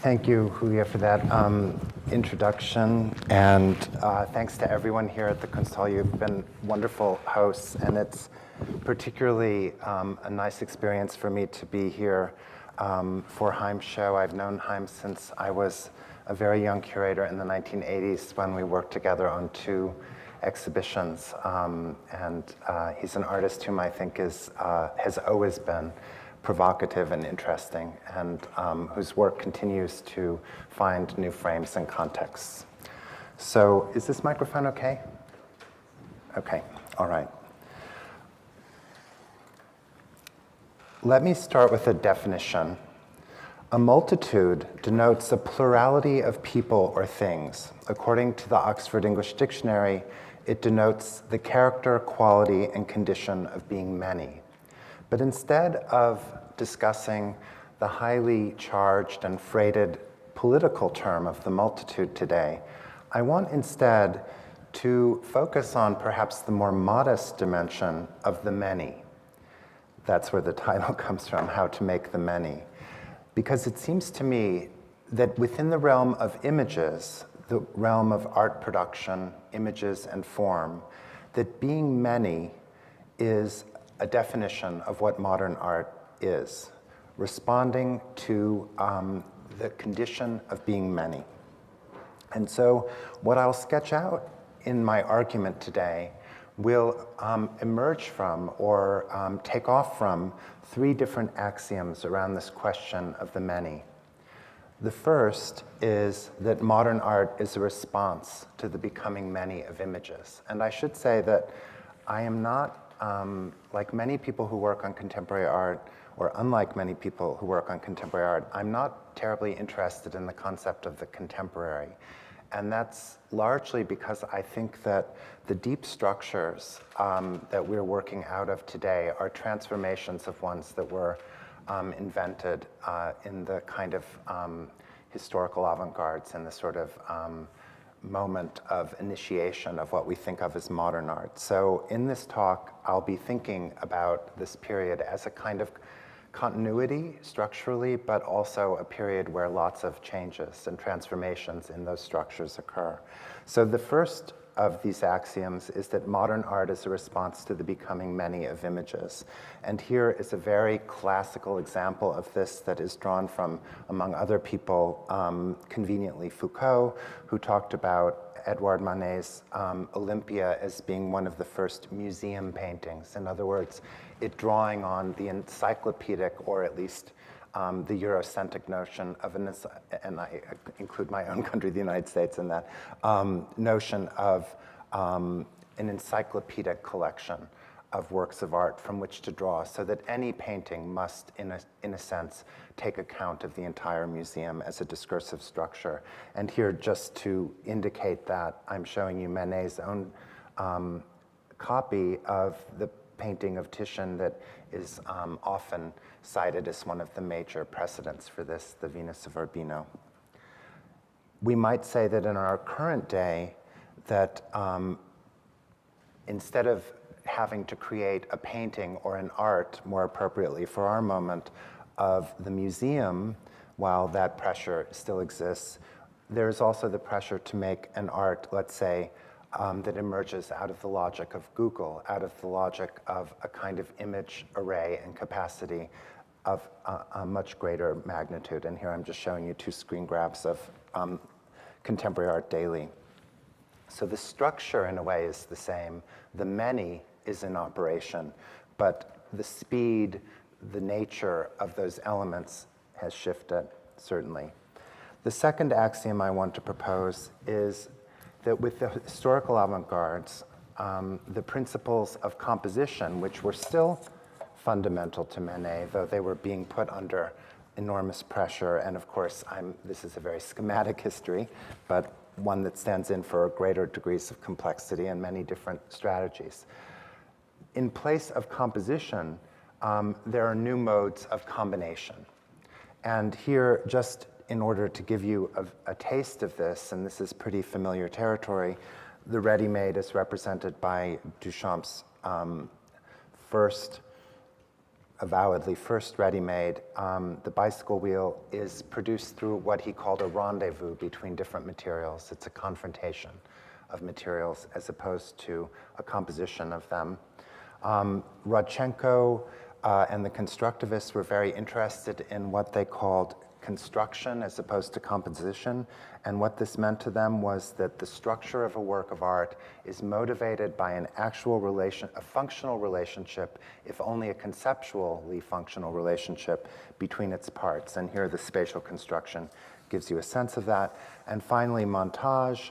Thank you, Julia, for that introduction, and thanks to everyone here at the Kunsthalle. You've been wonderful hosts, and it's particularly a nice experience for me to be here for Haim's show. I've known Haim since I was a very young curator in the 1980s when we worked together on two exhibitions, and he's an artist whom I think has always been provocative and interesting, and whose work continues to find new frames and contexts. So is this microphone okay? Okay, all right. Let me start with a definition. A multitude denotes a plurality of people or things. According to the Oxford English Dictionary, it denotes the character, quality, and condition of being many. But instead of discussing the highly charged and freighted political term of the multitude today, I want instead to focus on perhaps the more modest dimension of the many. That's where the title comes from, How to Make the Many. Because it seems to me that within the realm of images, the realm of art production, images and form, that being many is a definition of what modern art is, responding to the condition of being many. And so what I'll sketch out in my argument today will emerge from or take off from three different axioms around this question of the many. The first is that modern art is a response to the becoming many of images. And I should say that I am not, like many people who work on contemporary art, or unlike many people who work on contemporary art, I'm not terribly interested in the concept of the contemporary. And that's largely because I think that the deep structures that we're working out of today are transformations of ones that were invented in the kind of historical avant-gardes and the sort of moment of initiation of what we think of as modern art. So in this talk, I'll be thinking about this period as a kind of continuity structurally, but also a period where lots of changes and transformations in those structures occur. So the first of these axioms is that modern art is a response to the becoming many of images. And here is a very classical example of this that is drawn from, among other people, conveniently Foucault, who talked about Edouard Manet's Olympia as being one of the first museum paintings. In other words, it drawing on the encyclopedic, or at least the Eurocentric notion of, and I include my own country, the United States, in that notion of an encyclopedic collection of works of art from which to draw, so that any painting must, in a sense, take account of the entire museum as a discursive structure. And here, just to indicate that, I'm showing you Manet's own copy of the painting of Titian that is often cited as one of the major precedents for this, the Venus of Urbino. We might say that in our current day, that instead of having to create a painting or an art, more appropriately for our moment, of the museum, while that pressure still exists, there's also the pressure to make an art, let's say, that emerges out of the logic of Google, out of the logic of a kind of image array and capacity of a much greater magnitude. And here I'm just showing you two screen grabs of contemporary art daily. So the structure, in a way, is the same. The many is in operation, but the speed, the nature of those elements has shifted, certainly. The second axiom I want to propose is that with the historical avant-gardes, the principles of composition, which were still fundamental to Manet, though they were being put under enormous pressure, and of course, this is a very schematic history, but one that stands in for greater degrees of complexity and many different strategies. In place of composition, there are new modes of combination. And here, just in order to give you a taste of this, and this is pretty familiar territory, the ready-made is represented by Duchamp's first avowedly first ready-made, the bicycle wheel is produced through what he called a rendezvous between different materials. It's a confrontation of materials as opposed to a composition of them. Rodchenko and the constructivists were very interested in what they called construction as opposed to composition, and what this meant to them was that the structure of a work of art is motivated by an actual relation, a functional relationship, if only a conceptually functional relationship between its parts. And here the spatial construction gives you a sense of that. And finally, montage,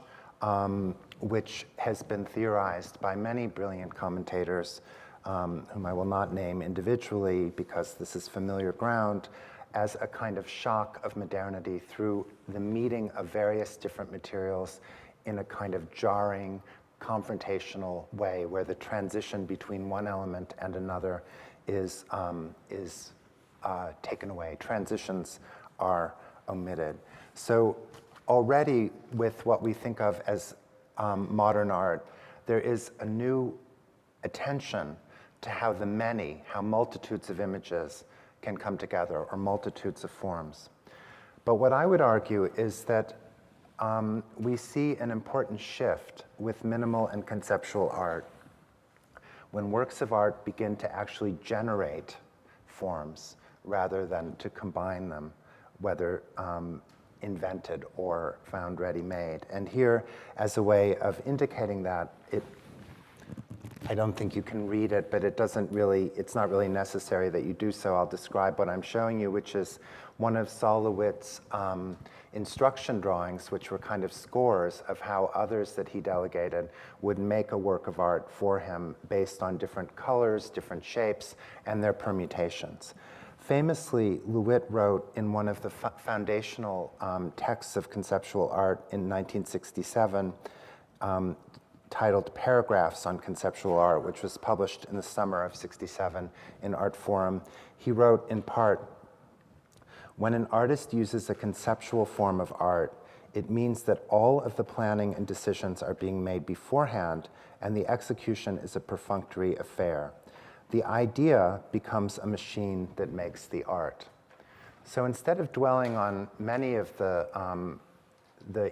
which has been theorized by many brilliant commentators, whom I will not name individually because this is familiar ground, as a kind of shock of modernity through the meeting of various different materials in a kind of jarring, confrontational way where the transition between one element and another is taken away. Transitions are omitted. So already with what we think of as modern art, there is a new attention to how the many, how multitudes of images can come together, or multitudes of forms. But what I would argue is that we see an important shift with minimal and conceptual art when works of art begin to actually generate forms rather than to combine them, whether invented or found ready-made. And here, as a way of indicating that, I don't think you can read it, but it's not really necessary that you do so. I'll describe what I'm showing you, which is one of Solowitz's instruction drawings, which were kind of scores of how others that he delegated would make a work of art for him based on different colors, different shapes, and their permutations. Famously, Lewitt wrote in one of the foundational texts of conceptual art in 1967, titled Paragraphs on Conceptual Art, which was published in the summer of '67 in Art Forum. He wrote in part, "When an artist uses a conceptual form of art, it means that all of the planning and decisions are being made beforehand, and the execution is a perfunctory affair. The idea becomes a machine that makes the art." So instead of dwelling on many of the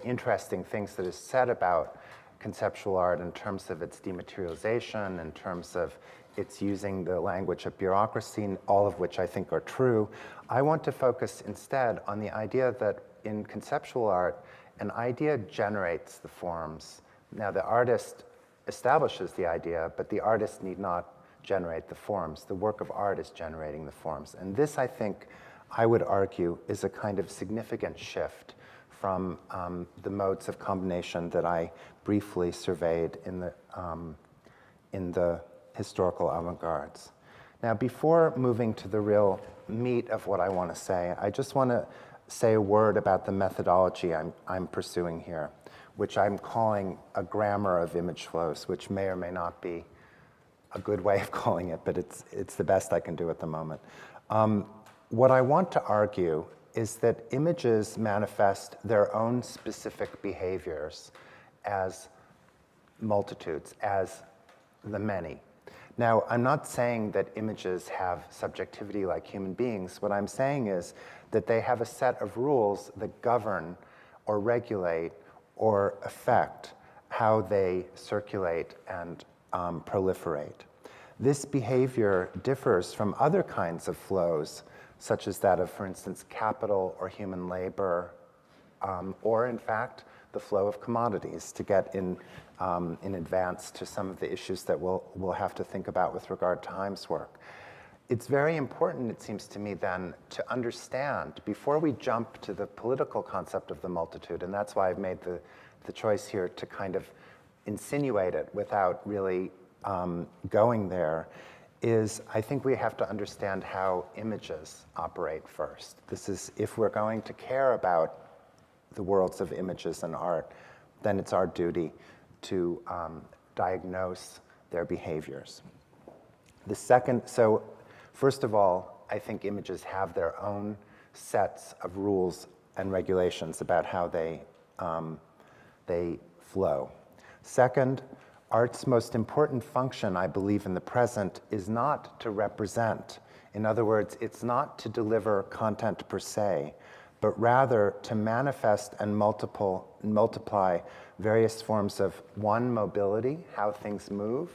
interesting things that is said about conceptual art in terms of its dematerialization, in terms of its using the language of bureaucracy, all of which I think are true, I want to focus instead on the idea that in conceptual art, an idea generates the forms. Now, the artist establishes the idea, but the artist need not generate the forms. The work of art is generating the forms. And this, I think, I would argue, is a kind of significant shift from the modes of combination that I briefly surveyed in the historical avant-gardes. Now, before moving to the real meat of what I want to say, I just want to say a word about the methodology I'm pursuing here, which I'm calling a grammar of image flows, which may or may not be a good way of calling it, but it's the best I can do at the moment. What I want to argue is that images manifest their own specific behaviors as multitudes, as the many. Now, I'm not saying that images have subjectivity like human beings. What I'm saying is that they have a set of rules that govern or regulate or affect how they circulate and proliferate. This behavior differs from other kinds of flows, such as that of, for instance, capital or human labor, or in fact, the flow of commodities, to get in advance to some of the issues that we'll have to think about with regard to Haim's work. It's very important, it seems to me then, to understand, before we jump to the political concept of the multitude, and that's why I've made the choice here to kind of insinuate it without really going there, is I think we have to understand how images operate first. This is, if we're going to care about the worlds of images and art, then it's our duty to diagnose their behaviors. So first of all, I think images have their own sets of rules and regulations about how they flow. Second, art's most important function, I believe, in the present is not to represent In other words, it's not to deliver content per se, but rather to manifest and multiply various forms of, one, mobility, how things move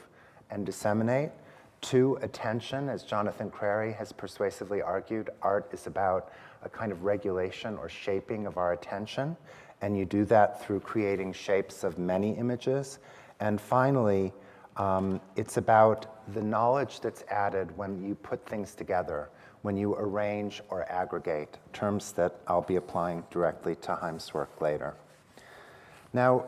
and disseminate; two, attention, as Jonathan Crary has persuasively argued, art is about a kind of regulation or shaping of our attention, and you do that through creating shapes of many images; and finally, it's about the knowledge that's added when you put things together, when you arrange or aggregate, terms that I'll be applying directly to Haim's work later. Now,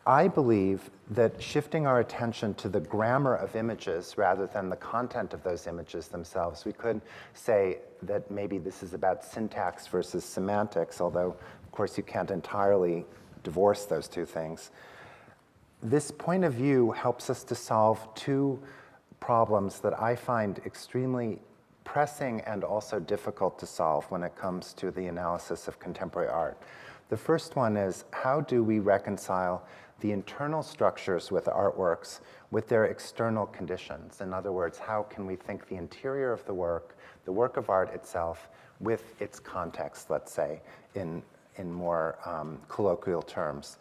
I believe that shifting our attention to the grammar of images rather than the content of those images themselves, we could say that maybe this is about syntax versus semantics, although, of course, you can't entirely divorce those two things. This point of view helps us to solve two problems that I find extremely pressing and also difficult to solve when it comes to the analysis of contemporary art. The first one is, how do we reconcile the internal structures with artworks with their external conditions? In other words, how can we think the interior of the work of art itself, with its context, let's say, in more colloquial terms,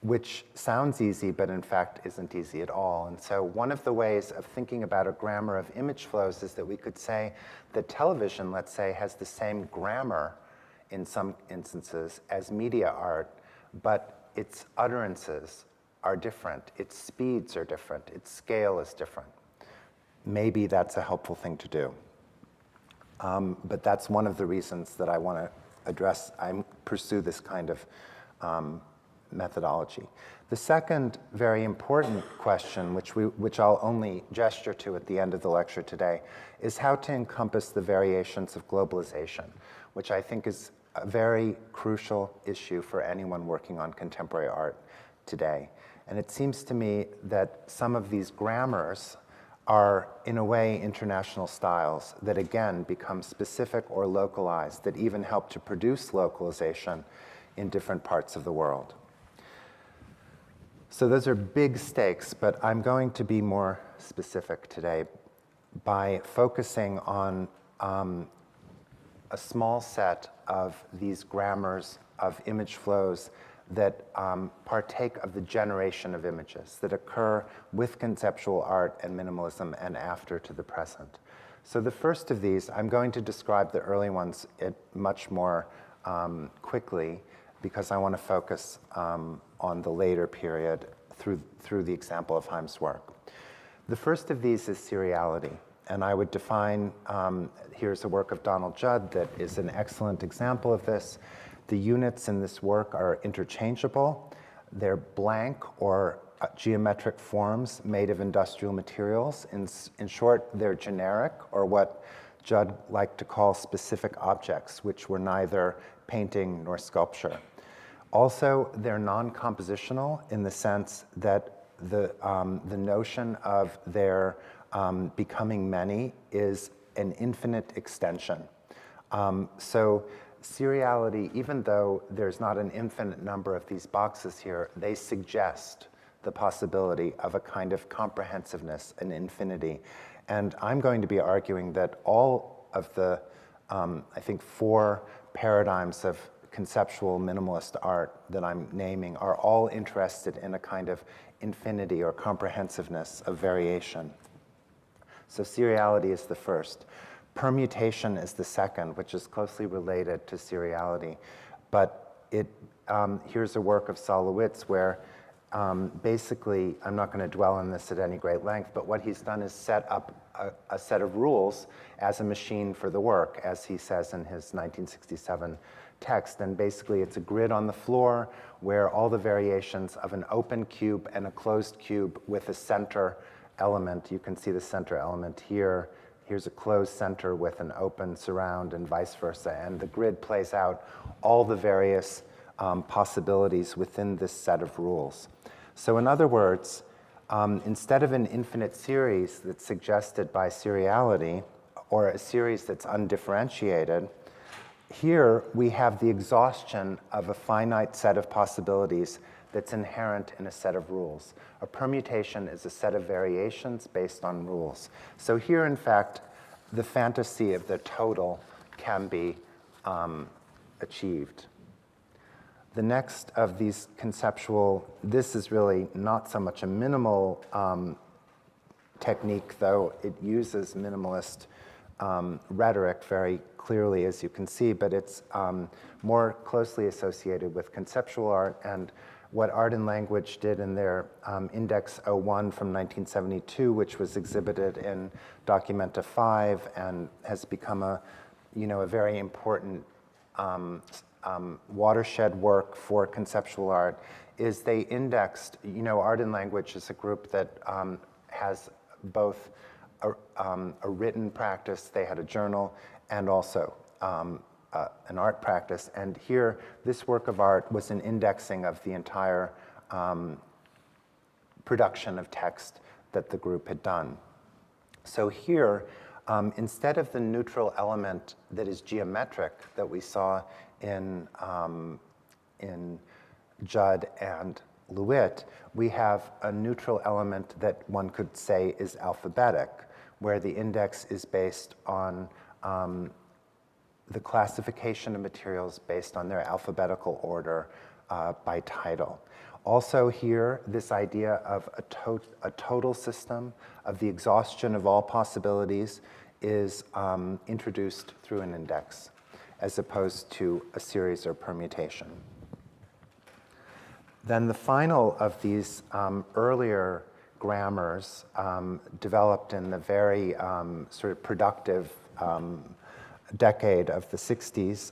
which sounds easy, but in fact isn't easy at all. And so one of the ways of thinking about a grammar of image flows is that we could say that television, let's say, has the same grammar in some instances as media art, but its utterances are different, its speeds are different, its scale is different. Maybe that's a helpful thing to do. But that's one of the reasons that I want to address, I pursue this kind of methodology. The second very important question, which I'll only gesture to at the end of the lecture today, is how to encompass the variations of globalization, which I think is a very crucial issue for anyone working on contemporary art today. And it seems to me that some of these grammars are, in a way, international styles that, again, become specific or localized, that even help to produce localization in different parts of the world. So those are big stakes, but I'm going to be more specific today by focusing on a small set of these grammars of image flows that partake of the generation of images that occur with conceptual art and minimalism and after to the present. So the first of these, I'm going to describe the early ones much more quickly, because I want to focus on the later period through the example of Haim's work. The first of these is seriality, and I would define, here's a work of Donald Judd that is an excellent example of this. The units in this work are interchangeable. They're blank or geometric forms made of industrial materials. In short, they're generic, or what Judd liked to call specific objects, which were neither painting nor sculpture. Also, they're non-compositional in the sense that the notion of their becoming many is an infinite extension. So seriality, even though there's not an infinite number of these boxes here, they suggest the possibility of a kind of comprehensiveness, an infinity. And I'm going to be arguing that all of the, I think, 4 paradigms of conceptual minimalist art that I'm naming are all interested in a kind of infinity or comprehensiveness of variation. So seriality is the first. Permutation is the second, which is closely related to seriality. But here's a work of Solowitz where basically, I'm not going to dwell on this at any great length, but what he's done is set up a set of rules as a machine for the work, as he says in his 1967 text. And basically, it's a grid on the floor where all the variations of an open cube and a closed cube with a center element. You can see the center element here. Here's a closed center with an open surround and vice versa. And the grid plays out all the various possibilities within this set of rules. So in other words, instead of an infinite series that's suggested by seriality, or a series that's undifferentiated, here we have the exhaustion of a finite set of possibilities that's inherent in a set of rules. A permutation is a set of variations based on rules. So here, in fact, the fantasy of the total can be achieved. The next of these conceptual, this is really not so much a minimal technique, though it uses minimalist rhetoric very clearly, as you can see, but it's more closely associated with conceptual art. And what Art and Language did in their Index 01 from 1972, which was exhibited in Documenta 5 and has become a very important watershed work for conceptual art, is they indexed, Art and Language is a group that has both a written practice, they had a journal, and also an art practice. And here, this work of art was an indexing of the entire production of text that the group had done. So here, instead of the neutral element that is geometric that we saw in Judd and Lewitt, we have a neutral element that one could say is alphabetic, where the index is based on the classification of materials based on their alphabetical order by title. Also here, this idea of a total system, of the exhaustion of all possibilities, is introduced through an index, as opposed to a series or permutation. Then the final of these earlier grammars developed in the very sort of productive decade of the 60s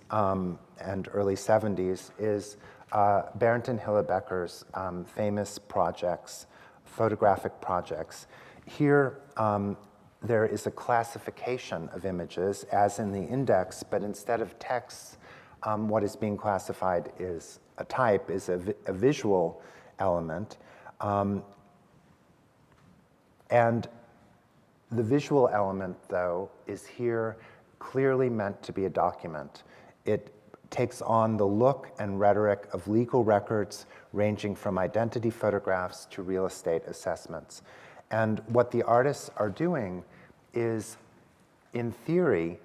and early 70s is Berndt and Hillebecker's famous projects, photographic projects. Here, there is a classification of images, as in the index, but instead of texts, what is being classified is a type, is a visual element. And the visual element, though, is here clearly meant to be a document. It takes on the look and rhetoric of legal records ranging from identity photographs to real estate assessments. And what the artists are doing is, in theory,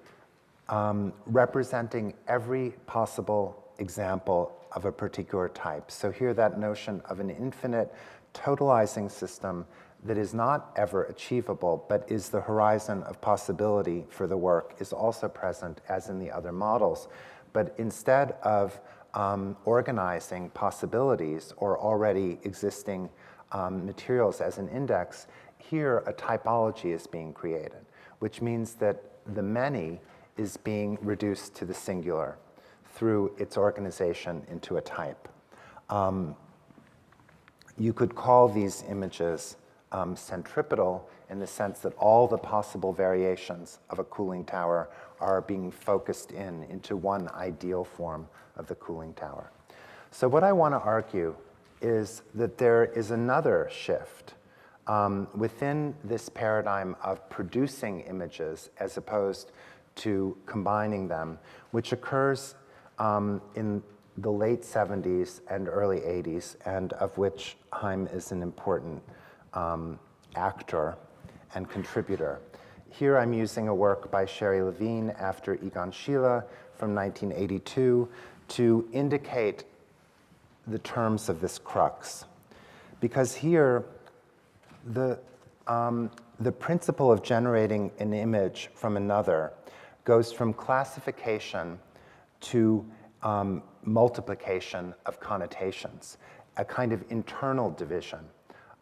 representing every possible example of a particular type. So here, that notion of an infinite totalizing system that is not ever achievable, but is the horizon of possibility for the work, is also present, as in the other models. But instead of organizing possibilities or already existing materials as an index, here a typology is being created, which means that the many is being reduced to the singular through its organization into a type. You could call these images centripetal in the sense that all the possible variations of a cooling tower are being focused into one ideal form of the cooling tower. So what I want to argue is that there is another shift within this paradigm of producing images as opposed to combining them, which occurs in the late 70s and early 80s, and of which Haim is an important actor and contributor. Here I'm using a work by Sherry Levine after Egon Schiele from 1982 to indicate the terms of this crux. Because here, the principle of generating an image from another goes from classification to multiplication of connotations, a kind of internal division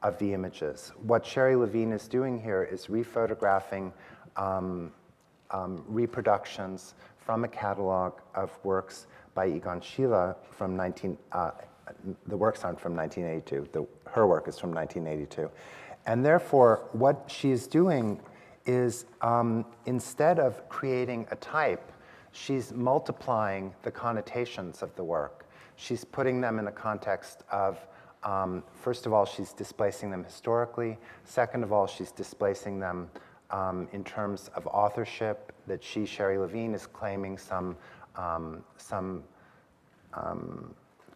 of the images. What Sherry Levine is doing here is rephotographing reproductions from a catalog of works by Egon Schiele from the works aren't from 1982, her work is from 1982. And therefore, what she's doing is instead of creating a type, she's multiplying the connotations of the work. She's putting them in a context of, first of all, she's displacing them historically. Second of all, she's displacing them in terms of authorship, that she, Sherry Levine, is claiming some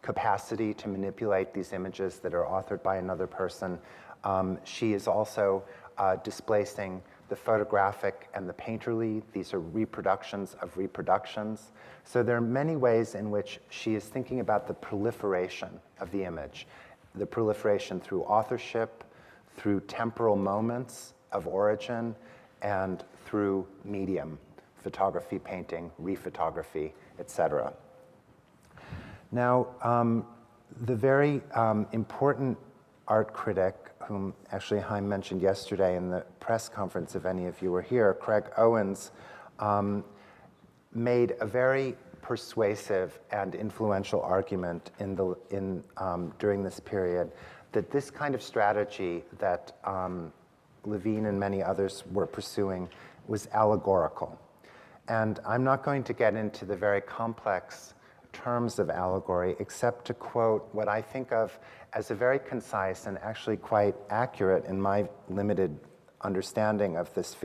capacity to manipulate these images that are authored by another person. She is also displacing the photographic and the painterly. These are reproductions of reproductions. So there are many ways in which she is thinking about the proliferation of the image, the proliferation through authorship, through temporal moments of origin, and through medium, photography, painting, rephotography, etc. Now, the very important art critic, whom actually Haim mentioned yesterday in the press conference, if any of you were here, Craig Owens, made a very persuasive and influential argument during this period that this kind of strategy that Levine and many others were pursuing was allegorical. And I'm not going to get into the very complex terms of allegory, except to quote what I think of as a very concise and actually quite accurate, in my limited understanding of this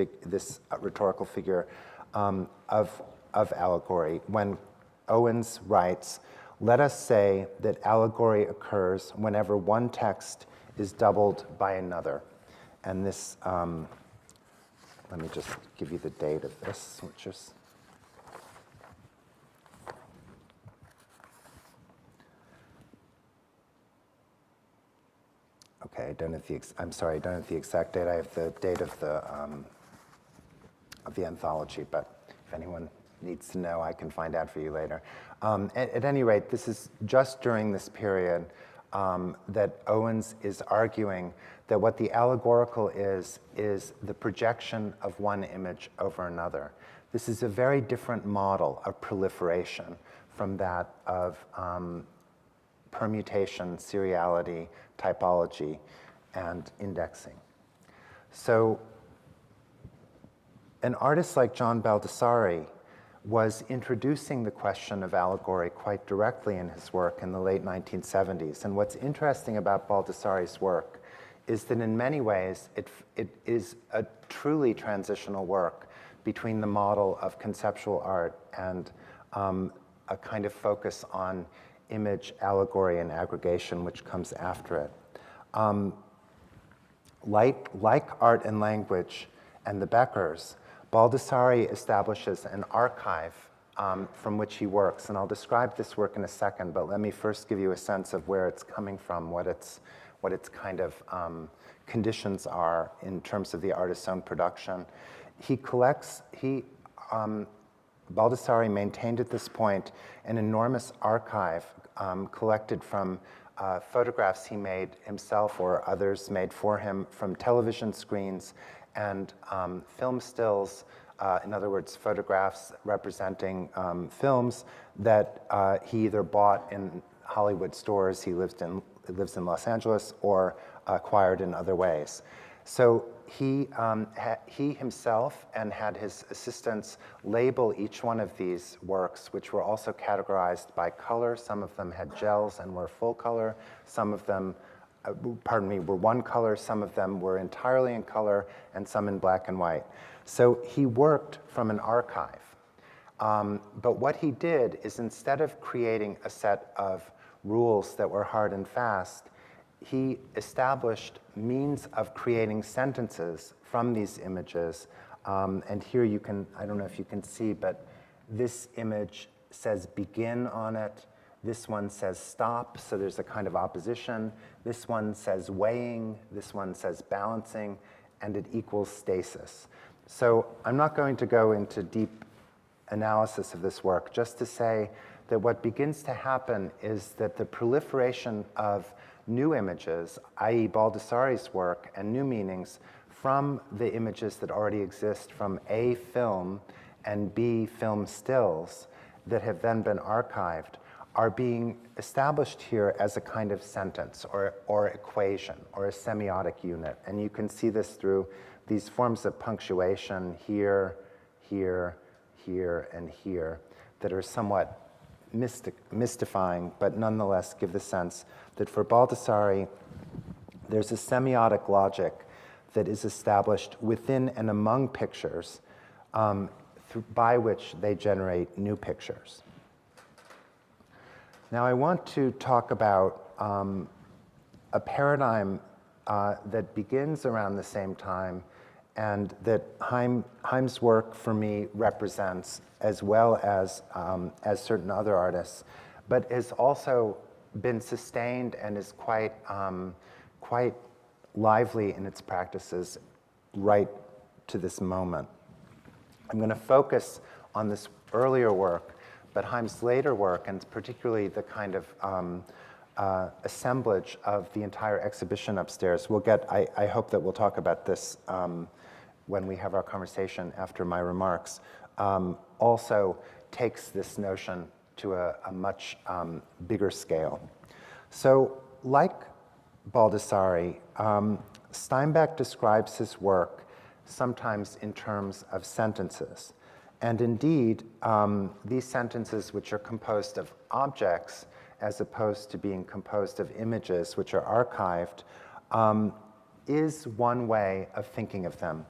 rhetorical figure of allegory. When Owens writes, "Let us say that allegory occurs whenever one text is doubled by another." And this, let me just give you the date of this, which is okay. I don't have the exact date. I have the date of the anthology, but if anyone needs to know, I can find out for you later. At any rate, this is just during this period that Owens is arguing that what the allegorical is the projection of one image over another. This is a very different model of proliferation from that of permutation, seriality, typology, and indexing. So an artist like John Baldessari was introducing the question of allegory quite directly in his work in the late 1970s. And what's interesting about Baldessari's work is that in many ways it is a truly transitional work between the model of conceptual art and a kind of focus on image, allegory, and aggregation, which comes after it. Like art and language and the Beckers, Baldessari establishes an archive from which he works. And I'll describe this work in a second, but let me first give you a sense of where it's coming from, what its kind of conditions are in terms of the artist's own production. Baldessari maintained at this point an enormous archive collected from photographs he made himself or others made for him from television screens and film stills, in other words, photographs representing films that he either bought in Hollywood stores, he lives in Los Angeles, or acquired in other ways. So he himself and had his assistants label each one of these works, which were also categorized by color. Some of them had gels and were full color. Some of them, were one color. Some of them were entirely in color, and some in black and white. So he worked from an archive. But what he did is, instead of creating a set of rules that were hard and fast, he established means of creating sentences from these images. And here you can, I don't know if you can see, but this image says begin on it. This one says stop, so there's a kind of opposition. This one says weighing. This one says balancing, and it equals stasis. So I'm not going to go into deep analysis of this work, just to say that what begins to happen is that the proliferation of new images, i.e. Baldessari's work, and new meanings from the images that already exist from A, film, and B, film stills that have then been archived, are being established here as a kind of sentence or equation or a semiotic unit. And you can see this through these forms of punctuation here, here, here, and here that are somewhat mystifying, but nonetheless give the sense that for Baldessari, there's a semiotic logic that is established within and among pictures by which they generate new pictures. Now I want to talk about a paradigm that begins around the same time and that Haim's work for me represents, as well as certain other artists, but has also been sustained and is quite lively in its practices right to this moment. I'm going to focus on this earlier work, but Haim's later work, and particularly the kind of assemblage of the entire exhibition upstairs. We'll get, I hope that we'll talk about this when we have our conversation after my remarks, also takes this notion to a much bigger scale. So, like Baldessari, Steinbach describes his work sometimes in terms of sentences. And indeed, these sentences, which are composed of objects as opposed to being composed of images which are archived, is one way of thinking of them.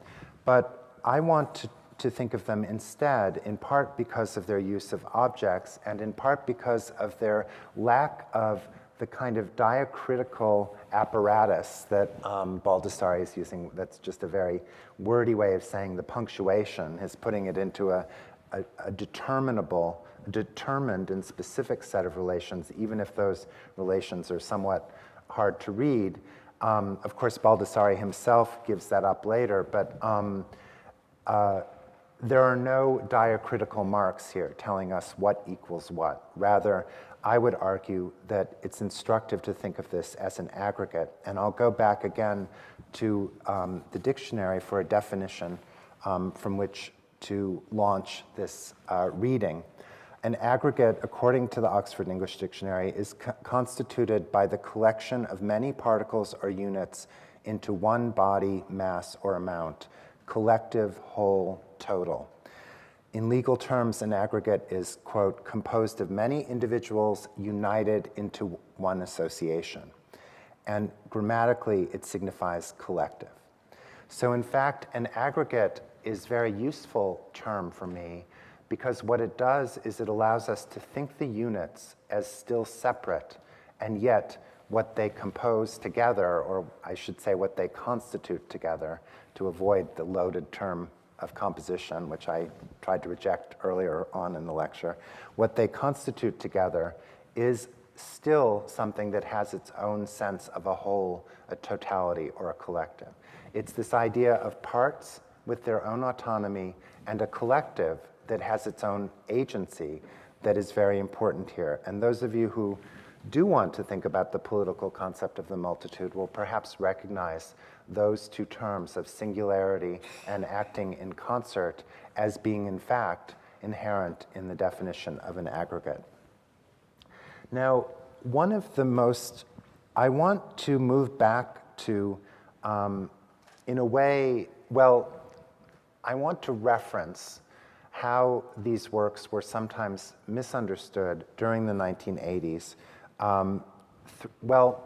But I want to think of them instead, in part because of their use of objects, and in part because of their lack of the kind of diacritical apparatus that Baldessari is using. That's just a very wordy way of saying the punctuation, is putting it into a determined and specific set of relations, even if those relations are somewhat hard to read. Of course, Baldessari himself gives that up later, but there are no diacritical marks here telling us what equals what. Rather, I would argue that it's instructive to think of this as an aggregate. And I'll go back again to the dictionary for a definition from which to launch this reading. An aggregate, according to the Oxford English Dictionary, is constituted by the collection of many particles or units into one body, mass, or amount, collective, whole, total. In legal terms, an aggregate is, quote, composed of many individuals united into one association. And grammatically, it signifies collective. So in fact, an aggregate is a very useful term for me, because what it does is it allows us to think the units as still separate, and yet what they compose together, or I should say what they constitute together, to avoid the loaded term of composition, which I tried to reject earlier on in the lecture. What they constitute together is still something that has its own sense of a whole, a totality, or a collective. It's this idea of parts with their own autonomy and a collective that has its own agency that is very important here. And those of you who do want to think about the political concept of the multitude will perhaps recognize those two terms of singularity and acting in concert as being, in fact, inherent in the definition of an aggregate. Now, one of the most, I want to move back to, in a way, well, I want to reference how these works were sometimes misunderstood during the 1980s. Well,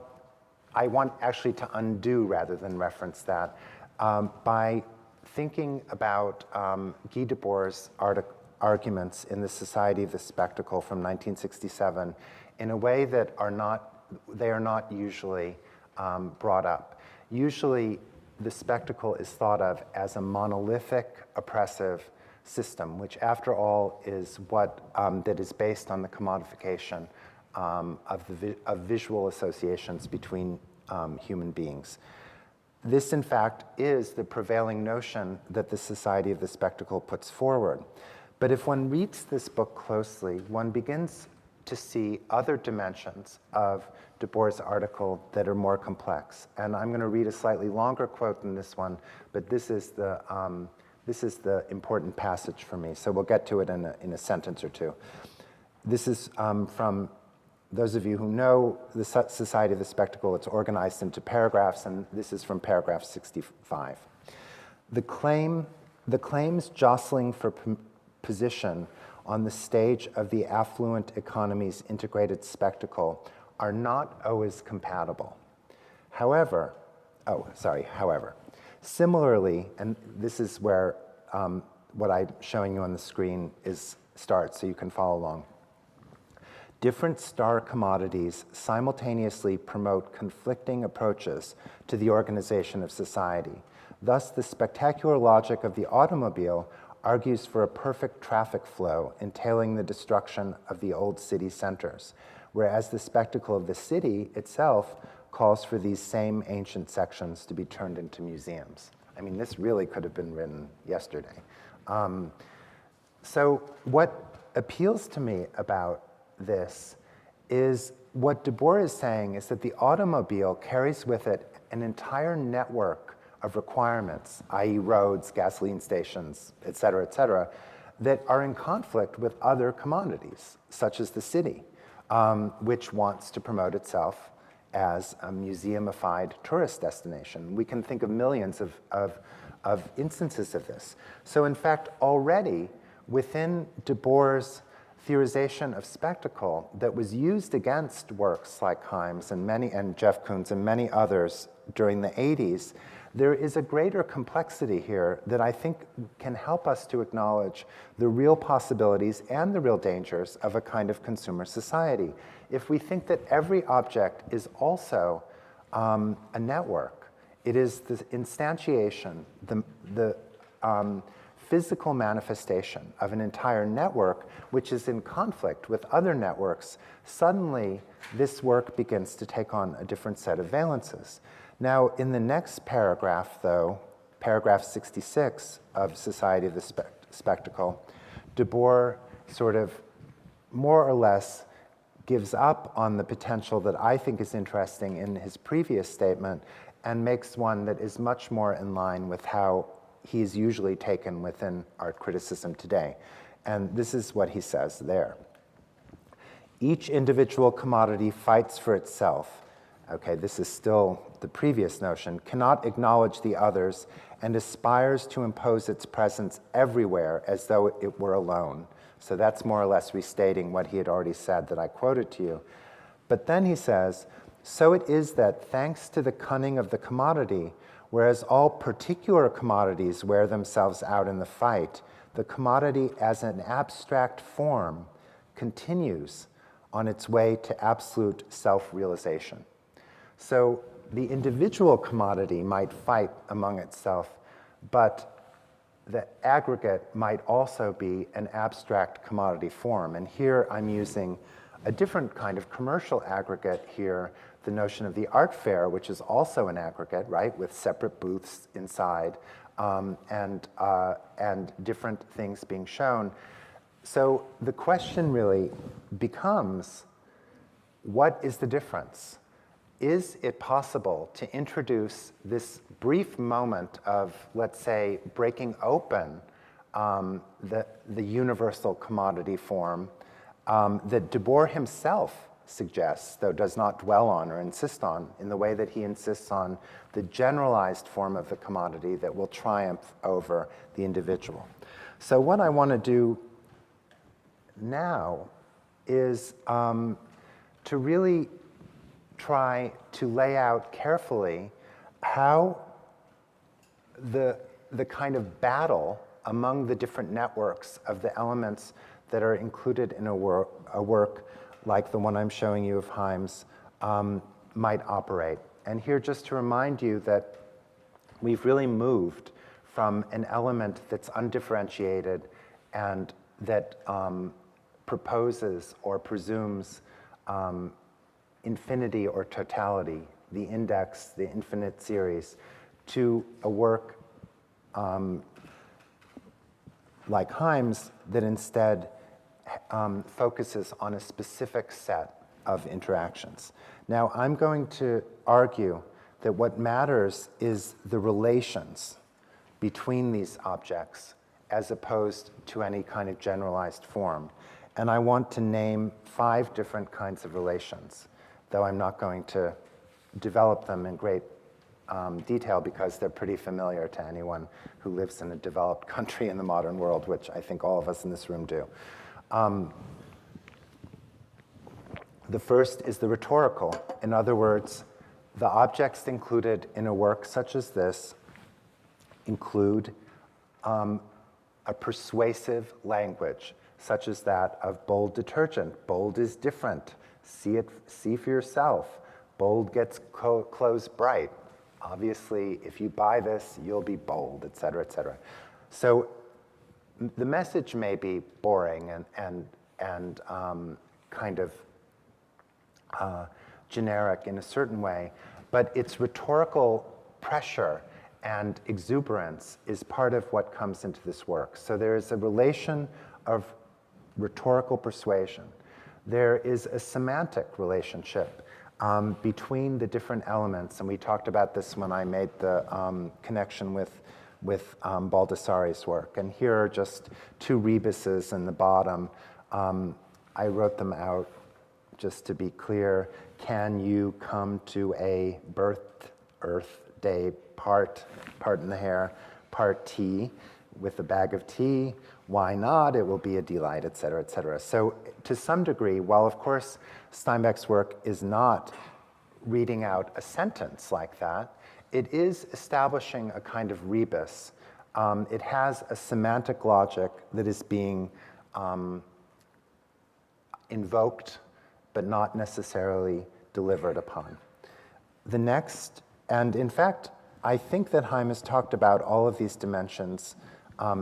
I want actually to undo rather than reference that by thinking about Guy Debord's arguments in the Society of the Spectacle from 1967 in a way that they are not usually brought up. Usually, the spectacle is thought of as a monolithic, oppressive system, which after all is what that is based on the commodification of visual associations between human beings. This, in fact, is the prevailing notion that the Society of the Spectacle puts forward. But if one reads this book closely, one begins to see other dimensions of Debord's article that are more complex. And I'm going to read a slightly longer quote than this one, but this is the important passage for me. So we'll get to it in a sentence or two. This is from those of you who know the Society of the Spectacle. It's organized into paragraphs, and this is from paragraph 65. The claims jostling for position on the stage of the affluent economy's integrated spectacle are not always compatible. However, similarly, and this is where what I'm showing you on the screen starts, so you can follow along. Different star commodities simultaneously promote conflicting approaches to the organization of society. Thus, the spectacular logic of the automobile argues for a perfect traffic flow, entailing the destruction of the old city centers, whereas the spectacle of the city itself calls for these same ancient sections to be turned into museums. I mean, this really could have been written yesterday. So what appeals to me about this is what Du Bois is saying is that the automobile carries with it an entire network of requirements, i.e. roads, gasoline stations, et cetera, that are in conflict with other commodities, such as the city, which wants to promote itself as a museumified tourist destination. We can think of millions of instances of this. So in fact, already within Du Bois' theorization of spectacle that was used against works like Haim's and Jeff Koons and many others during the 80s, there is a greater complexity here that I think can help us to acknowledge the real possibilities and the real dangers of a kind of consumer society. If we think that every object is also a network, it is the instantiation, the physical manifestation of an entire network which is in conflict with other networks, suddenly this work begins to take on a different set of valences. Now, in the next paragraph, though, paragraph 66 of Society of the Spectacle, Du Bois sort of more or less gives up on the potential that I think is interesting in his previous statement and makes one that is much more in line with how he is usually taken within art criticism today. And this is what he says there. Each individual commodity fights for itself. Okay, this is still the previous notion, cannot acknowledge the others and aspires to impose its presence everywhere as though it were alone. So that's more or less restating what he had already said that I quoted to you. But then he says, so it is that thanks to the cunning of the commodity, whereas all particular commodities wear themselves out in the fight, the commodity as an abstract form continues on its way to absolute self-realization. So the individual commodity might fight among itself, but the aggregate might also be an abstract commodity form. And here I'm using a different kind of commercial aggregate here, the notion of the art fair, which is also an aggregate, right, with separate booths inside and different things being shown. So the question really becomes, what is the difference? Is it possible to introduce this brief moment of, let's say, breaking open the universal commodity form that Du Bois himself suggests, though does not dwell on or insist on, in the way that he insists on the generalized form of the commodity that will triumph over the individual? So what I want to do now is to really try to lay out carefully how the kind of battle among the different networks of the elements that are included in a work like the one I'm showing you of Haim's might operate. And here, just to remind you that we've really moved from an element that's undifferentiated and that proposes or presumes infinity or totality, the index, the infinite series, to a work like Haim's that instead focuses on a specific set of interactions. Now, I'm going to argue that what matters is the relations between these objects as opposed to any kind of generalized form. And I want to name 5 different kinds of relations, though I'm not going to develop them in great detail because they're pretty familiar to anyone who lives in a developed country in the modern world, which I think all of us in this room do. The first is the rhetorical. In other words, the objects included in a work such as this include a persuasive language, such as that of bold detergent. Bold is different. See for yourself. Bold gets clothes bright. Obviously, if you buy this, you'll be bold, et cetera, et cetera. So the message may be boring and kind of generic in a certain way, but its rhetorical pressure and exuberance is part of what comes into this work. So there is a relation of rhetorical persuasion. There is a semantic relationship between the different elements, and we talked about this when I made the connection with Baldassari's work. And here are just two rebuses in the bottom. I wrote them out just to be clear. Can you come to a Earth Day part in the hair, part tea, with a bag of tea? Why not? It will be a delight, et cetera, et cetera. So to some degree, while of course Steinbach's work is not reading out a sentence like that, it is establishing a kind of rebus. It has a semantic logic that is being invoked, but not necessarily delivered upon. The next, and in fact, I think that Haim has talked about all of these dimensions.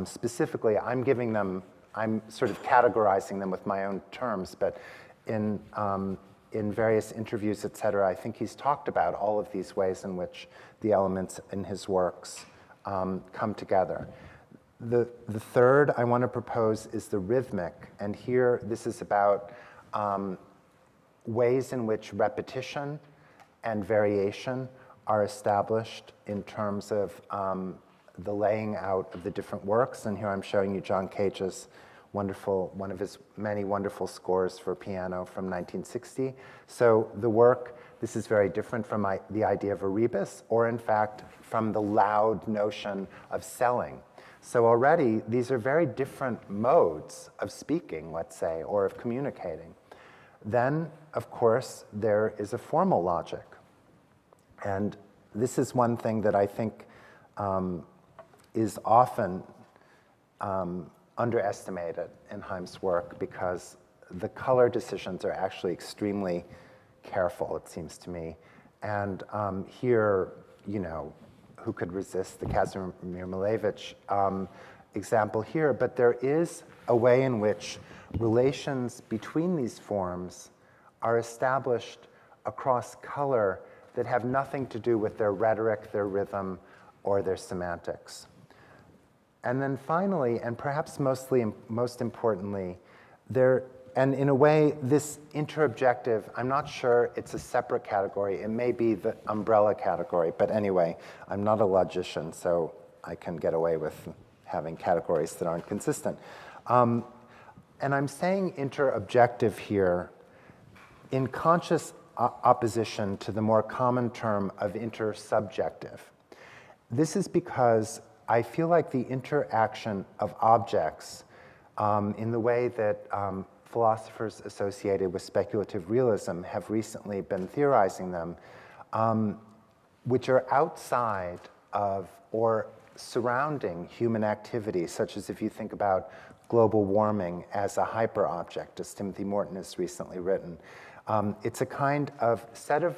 Specifically, I'm sort of categorizing them with my own terms, but in various interviews, et cetera, I think he's talked about all of these ways in which the elements in his works come together. The third I want to propose is the rhythmic, and here this is about ways in which repetition and variation are established in terms of the laying out of the different works. And here I'm showing you John Cage's one of his many wonderful scores for piano from 1960. So the work, this is very different from the idea of a rebus, or in fact, from the loud notion of selling. So already, these are very different modes of speaking, let's say, or of communicating. Then, of course, there is a formal logic. And this is one thing that I think is often underestimated in Haim's work, because the color decisions are actually extremely careful, it seems to me. And here, who could resist the Kazimir Malevich example here? But there is a way in which relations between these forms are established across color that have nothing to do with their rhetoric, their rhythm, or their semantics. And then finally, and perhaps most importantly, and in a way, this interobjective, I'm not sure it's a separate category. It may be the umbrella category, but anyway, I'm not a logician, so I can get away with having categories that aren't consistent. And I'm saying interobjective here in conscious opposition to the more common term of intersubjective. This is because I feel like the interaction of objects in the way that philosophers associated with speculative realism have recently been theorizing them, which are outside of or surrounding human activity, such as if you think about global warming as a hyperobject, as Timothy Morton has recently written. It's a kind of set of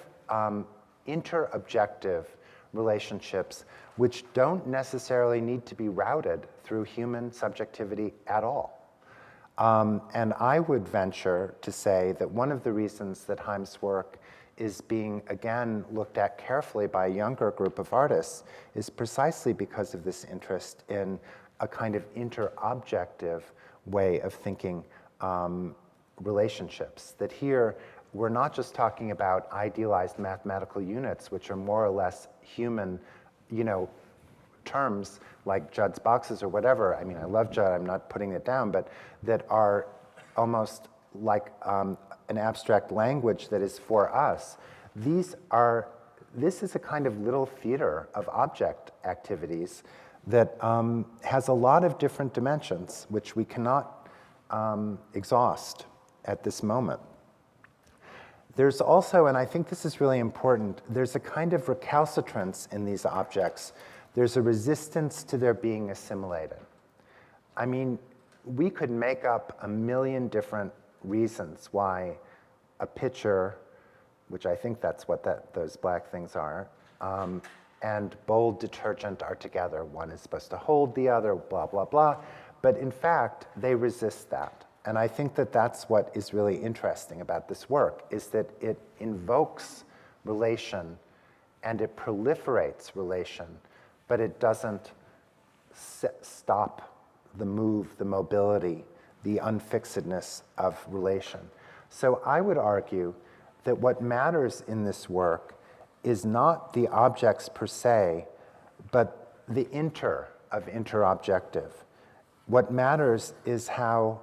interobjective relationships which don't necessarily need to be routed through human subjectivity at all. And I would venture to say that one of the reasons that Haim's work is being, again, looked at carefully by a younger group of artists is precisely because of this interest in a kind of interobjective way of thinking relationships. That here, we're not just talking about idealized mathematical units, which are more or less human, terms like Judd's boxes or whatever. I mean, I love Judd, I'm not putting it down, but that are almost like an abstract language that is for us. This is a kind of little theater of object activities that has a lot of different dimensions, which we cannot exhaust at this moment. There's also, and I think this is really important, there's a kind of recalcitrance in these objects. There's a resistance to their being assimilated. I mean, we could make up a million different reasons why a picture, which I think that's what those black things are, and bold detergent are together. One is supposed to hold the other, blah, blah, blah. But in fact, they resist that. And I think that that's what is really interesting about this work, is that it invokes relation and it proliferates relation, but it doesn't stop the move, the mobility, the unfixedness of relation. So I would argue that what matters in this work is not the objects per se, but the of interobjective. What matters is how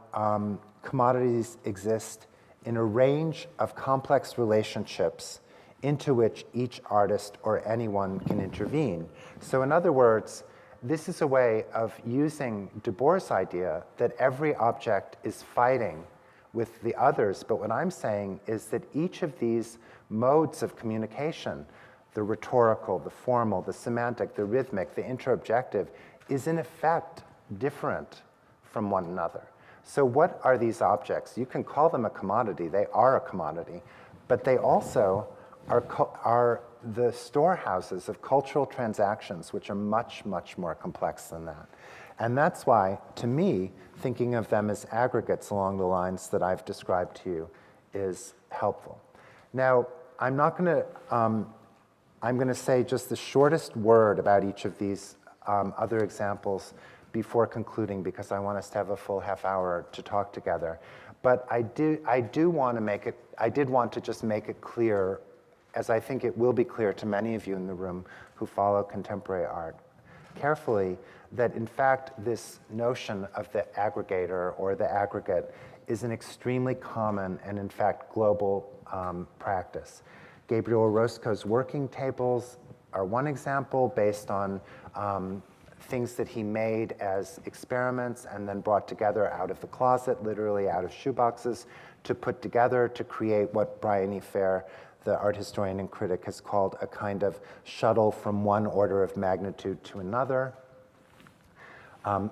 commodities exist in a range of complex relationships into which each artist or anyone can intervene. So in other words, this is a way of using Du Bois' idea that every object is fighting with the others, but what I'm saying is that each of these modes of communication, the rhetorical, the formal, the semantic, the rhythmic, the interobjective, is in effect different from one another. So what are these objects? You can call them a commodity, they are a commodity, but they also are the storehouses of cultural transactions, which are much, much more complex than that. And that's why, to me, thinking of them as aggregates along the lines that I've described to you is helpful. Now, I'm going to say just the shortest word about each of these other examples before concluding, because I want us to have a full half hour to talk together. But I do want to make it, I did want to just make it clear, as I think it will be clear to many of you in the room who follow contemporary art carefully, that in fact this notion of the aggregator or the aggregate is an extremely common and in fact global practice. Gabriel Orozco's working tables are one example based on things that he made as experiments and then brought together out of the closet, literally out of shoeboxes, to put together to create what Brian E. Fair, the art historian and critic, has called a kind of shuttle from one order of magnitude to another.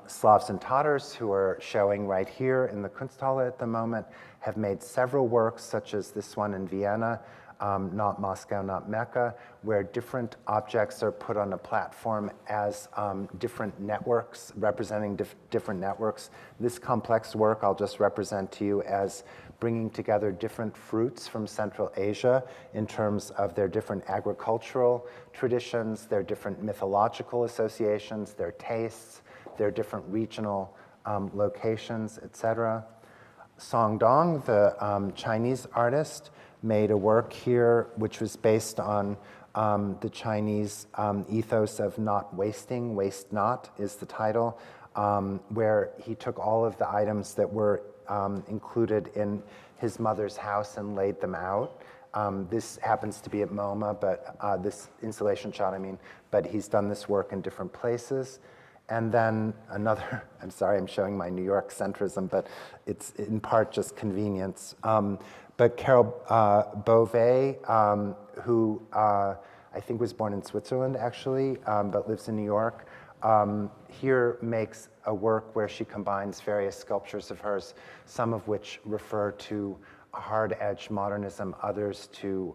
Slavs and Tatars, who are showing right here in the Kunsthalle at the moment, have made several works, such as this one in Vienna, Not Moscow, Not Mecca, where different objects are put on a platform as different networks, representing different networks. This complex work I'll just represent to you as bringing together different fruits from Central Asia in terms of their different agricultural traditions, their different mythological associations, their tastes, their different regional locations, etc. Song Dong, the Chinese artist, made a work here which was based on the Chinese ethos of not wasting, waste not is the title, where he took all of the items that were included in his mother's house and laid them out. This happens to be at MoMA, but this installation shot, but he's done this work in different places. And then another, I'm sorry, I'm showing my New York centrism, but it's in part just convenience. But Carol Beauvais, who I think was born in Switzerland actually, but lives in New York, here makes a work where she combines various sculptures of hers, some of which refer to hard-edge modernism, others to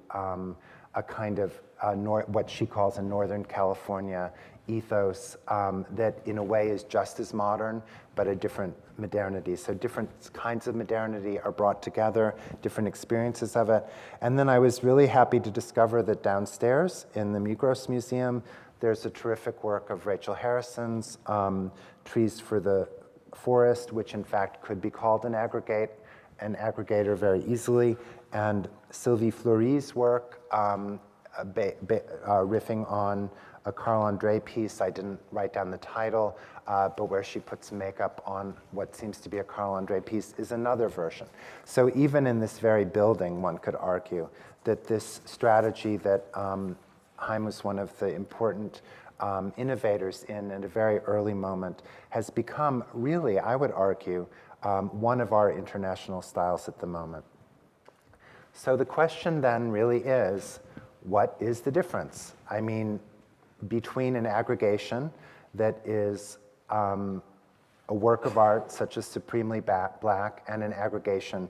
a kind of what she calls a Northern California ethos that in a way is just as modern, but a different modernity. So different kinds of modernity are brought together, different experiences of it. And then I was really happy to discover that downstairs in the Migros Museum, there's a terrific work of Rachel Harrison's Trees for the Forest, which in fact could be called an aggregator very easily, and Sylvie Fleury's work riffing on a Carl Andre piece. I didn't write down the title, but where she puts makeup on what seems to be a Carl Andre piece is another version. So even in this very building, one could argue that this strategy that Haim was one of the important innovators in at a very early moment has become really, I would argue, one of our international styles at the moment. So the question then really is, what is the difference? Between an aggregation that is a work of art such as Supremely Black and an aggregation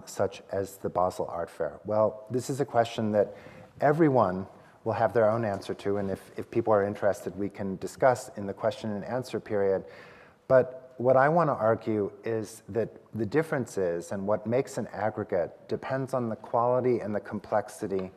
such as the Basel Art Fair? Well, this is a question that everyone will have their own answer to, and if people are interested, we can discuss in the question and answer period. But what I want to argue is that the differences and what makes an aggregate depends on the quality and the complexity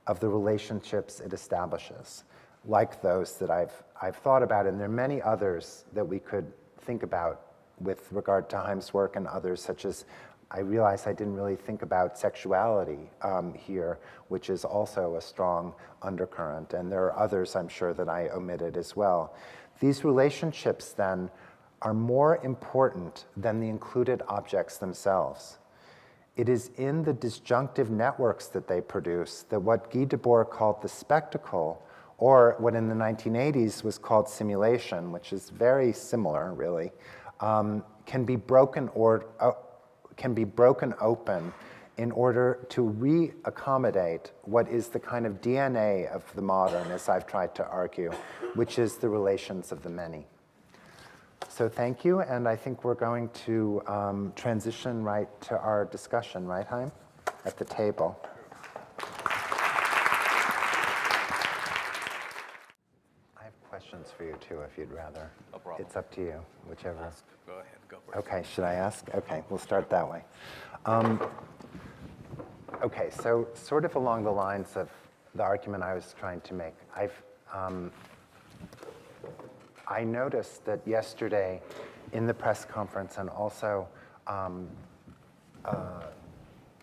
of the relationships it establishes, like those that I've thought about, and there are many others that we could think about with regard to Haim's work and others, such as, I realize I didn't really think about sexuality here, which is also a strong undercurrent, and there are others I'm sure that I omitted as well. These relationships then are more important than the included objects themselves. It is in the disjunctive networks that they produce that what Guy Debord called the spectacle, or what in the 1980s was called simulation, which is very similar, really, can be broken open in order to re-accommodate what is the kind of DNA of the modern, as I've tried to argue, which is the relations of the many. So thank you, and I think we're going to transition right to our discussion, right, Haim? At the table. I have questions for you too, if you'd rather. No problem. It's up to you, whichever. Ask. Go ahead, go for it. Okay, should I ask? Okay, we'll start that way. Okay, so sort of along the lines of the argument I was trying to make, I noticed that yesterday in the press conference and also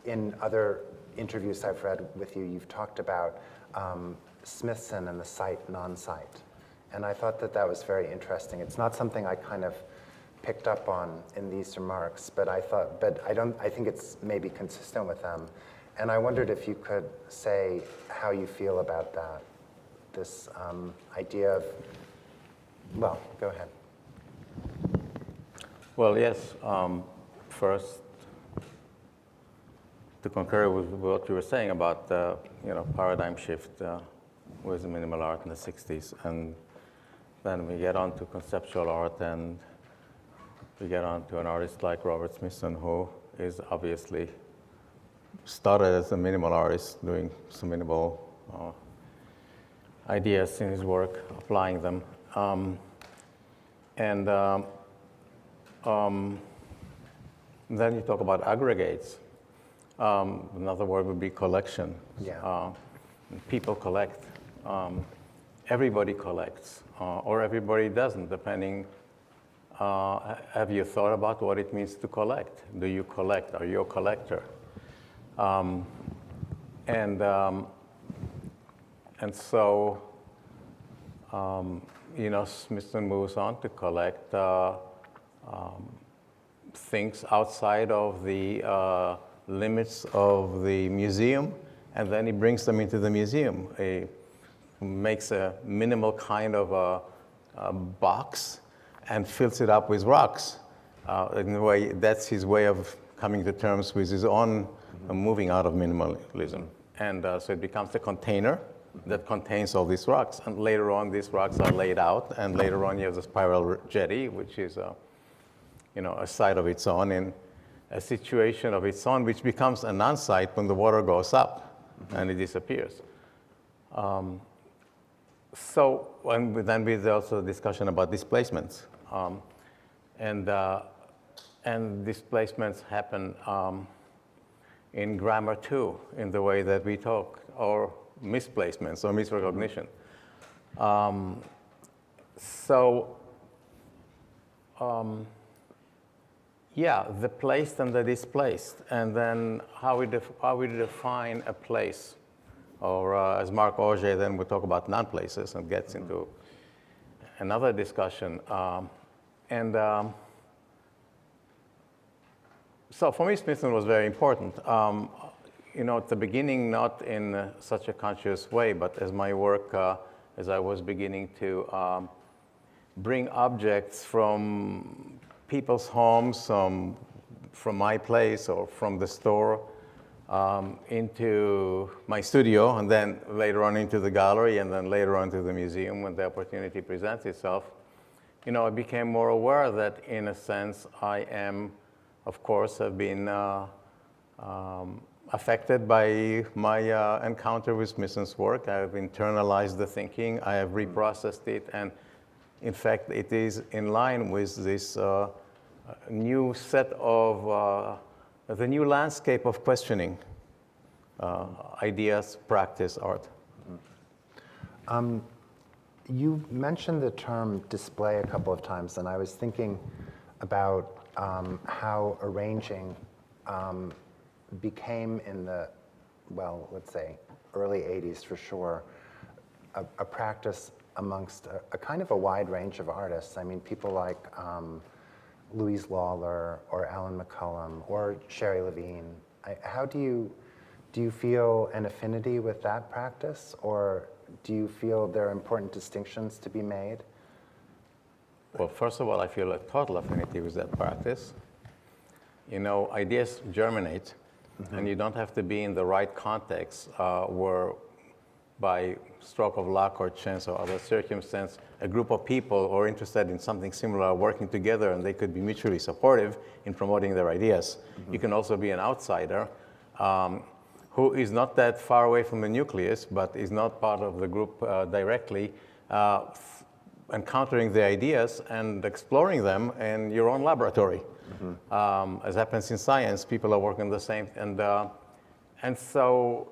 in other interviews I've read with you, you've talked about Smithson and the site, non-site. And I thought that that was very interesting. It's not something I kind of picked up on in these remarks, but I think it's maybe consistent with them. And I wondered if you could say how you feel about that, this idea of, well, go ahead. Well, yes. First, to concur with what you were saying about the paradigm shift with minimal art in the 60s, and then we get on to conceptual art, and we get on to an artist like Robert Smithson, who is obviously started as a minimal artist, doing some minimal ideas in his work, applying them. Then you talk about aggregates. Another word would be collection. Yeah. People collect. Everybody collects, or everybody doesn't, depending. Have you thought about what it means to collect? Do you collect? Are you a collector? And so, Smithson moves on to collect things outside of the limits of the museum, and then he brings them into the museum. He makes a minimal kind of a box and fills it up with rocks. In a way, that's his way of coming to terms with his own moving out of minimalism. And so it becomes a container that contains all these rocks. And later on, these rocks are laid out. And later on, you have the spiral jetty, which is a site of its own, in a situation of its own, which becomes a non-site when the water goes up and it disappears. So, and then there's also a discussion about displacements. And displacements happen in grammar too, in the way that we talk, or misplacements or misrecognition. Yeah, the placed and the displaced, and then how we define a place, or as Marc Auger then will talk about non-places and gets into another discussion. So for me, Smithson was very important. At the beginning, not in such a conscious way, but as my work, as I was beginning to bring objects from people's homes, from my place or from the store, into my studio, and then later on into the gallery, and then later on to the museum when the opportunity presents itself, I became more aware that, in a sense, I am, of course, have been affected by my encounter with Smithson's work. I have internalized the thinking, I have reprocessed it, and in fact, it is in line with this new set of, the new landscape of questioning ideas, practice, art. You mentioned the term display a couple of times, and I was thinking about how arranging became in the, well, let's say, early 80s for sure, a practice amongst a kind of a wide range of artists. I mean, people like Louise Lawler or Alan McCullum or Sherry Levine. How do you feel an affinity with that practice, or do you feel there are important distinctions to be made? Well, first of all, I feel a total affinity with that practice. You know, ideas germinate, and you don't have to be in the right context where by stroke of luck or chance or other circumstance, a group of people who are interested in something similar are working together, and they could be mutually supportive in promoting their ideas. You can also be an outsider who is not that far away from the nucleus, but is not part of the group directly, encountering the ideas and exploring them in your own laboratory. As happens in science, people are working the same, and so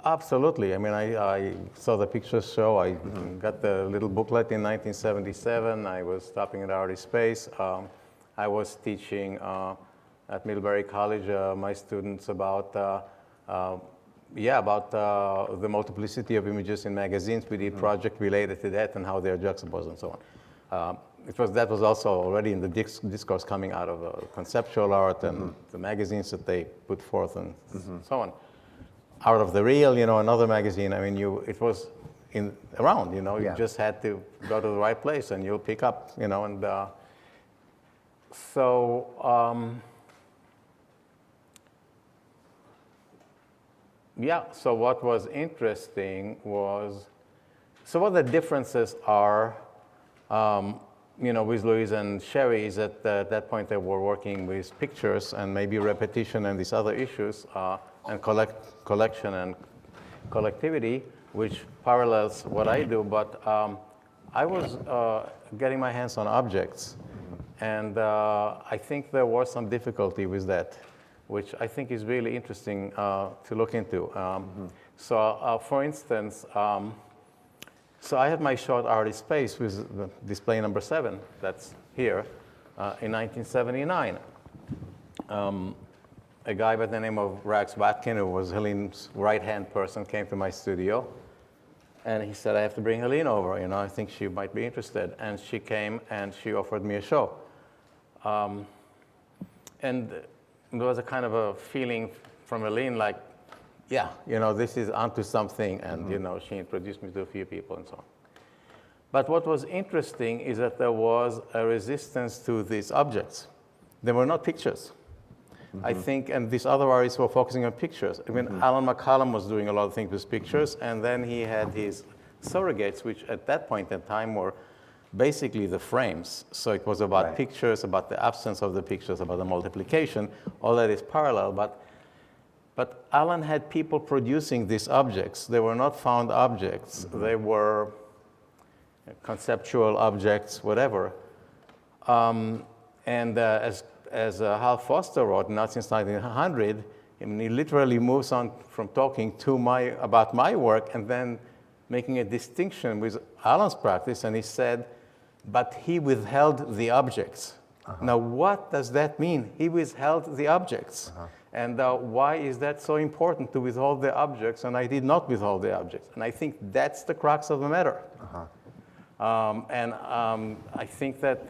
absolutely. I mean, I saw the pictures show. I got the little booklet in 1977. I was stopping at Artist Space. I was teaching at Middlebury College my students about the multiplicity of images in magazines. We did project related to that and how they are juxtaposed and so on. That was also already in the discourse coming out of conceptual art and the magazines that they put forth and so on. Out of the Real, you know, another magazine. I mean, it was around. You know, you just had to go to the right place and you'll pick up. You know, and So what was interesting was, what the differences are, you know, with Louise and Sherry is that at that point they were working with pictures and maybe repetition and these other issues, and collection and collectivity, which parallels what I do. But I was getting my hands on objects, and I think there was some difficulty with that, which I think is really interesting to look into. So for instance, so I had my short Artist Space with the display number 7, that's here, in 1979. A guy by the name of Rags Watkin, who was Helene's right-hand person, came to my studio. And he said, I have to bring Helene over, you know, I think she might be interested. And she came and she offered me a show. And there was a kind of a feeling from Helene like, yeah, you know, this is onto something. And, you know, she introduced me to a few people and so on. But what was interesting is that there was a resistance to these objects. They were not pictures. I think, and these other artists were focusing on pictures. I mean, Alan McCullum was doing a lot of things with pictures, and then he had his surrogates, which at that point in time were basically the frames. So it was about pictures, about the absence of the pictures, about the multiplication. All that is parallel, but Alan had people producing these objects. They were not found objects. They were conceptual objects, whatever. As Hal Foster wrote, not since 1900, I mean, he literally moves on from talking about my work and then making a distinction with Alan's practice, and he said, but he withheld the objects. Now, what does that mean? He withheld the objects. And why is that so important to withhold the objects, and I did not withhold the objects? And I think that's the crux of the matter. I think that,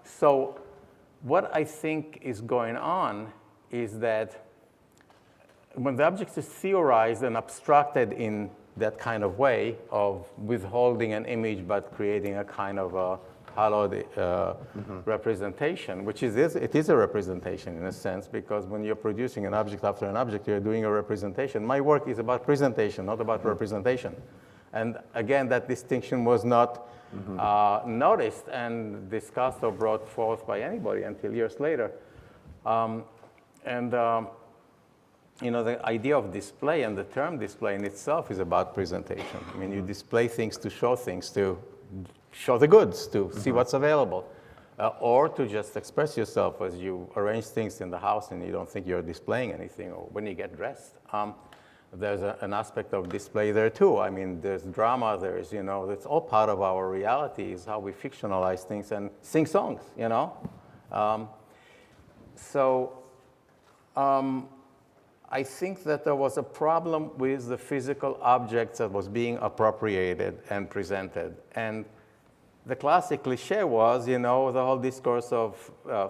so what I think is going on is that when the object is theorized and abstracted in that kind of way of withholding an image but creating a kind of a hallowed representation, which it is a representation in a sense, because when you're producing an object after an object, you're doing a representation. My work is about presentation, not about representation. And again, that distinction was not noticed and discussed or brought forth by anybody until years later. the idea of display and the term display in itself is about presentation. I mean, you display things, to show the goods, to see what's available, or to just express yourself as you arrange things in the house and you don't think you're displaying anything, or when you get dressed. There's an aspect of display there too. I mean, there's drama, it's all part of our reality, is how we fictionalize things and sing songs, I think that there was a problem with the physical objects that was being appropriated and presented. And the classic cliche was, the whole discourse of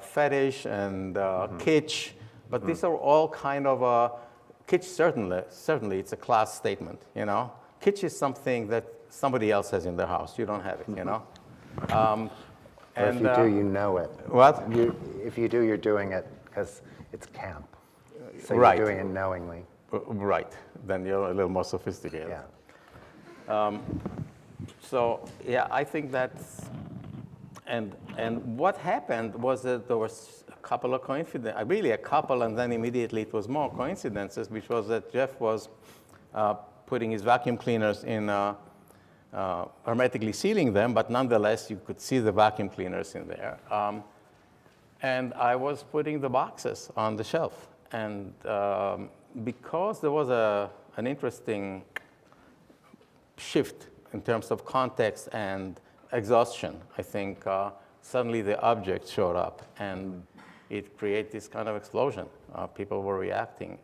fetish and kitsch, but these are all kind of kitsch, certainly it's a class statement, Kitsch is something that somebody else has in their house. You don't have it, Or if you do, you know it. What? If you do, you're doing it because it's camp. So Right. you're doing it knowingly. Right. Then you're a little more sophisticated. Yeah. So yeah, I think that's, and what happened was that there was a couple of coincidences, really a couple, and then immediately it was more coincidences, which was that Jeff was putting his vacuum cleaners in, hermetically sealing them, but nonetheless you could see the vacuum cleaners in there. And I was putting the boxes on the shelf. And because there was an interesting shift in terms of context and exhaustion, I think suddenly the objects showed up and it created this kind of explosion. People were reacting.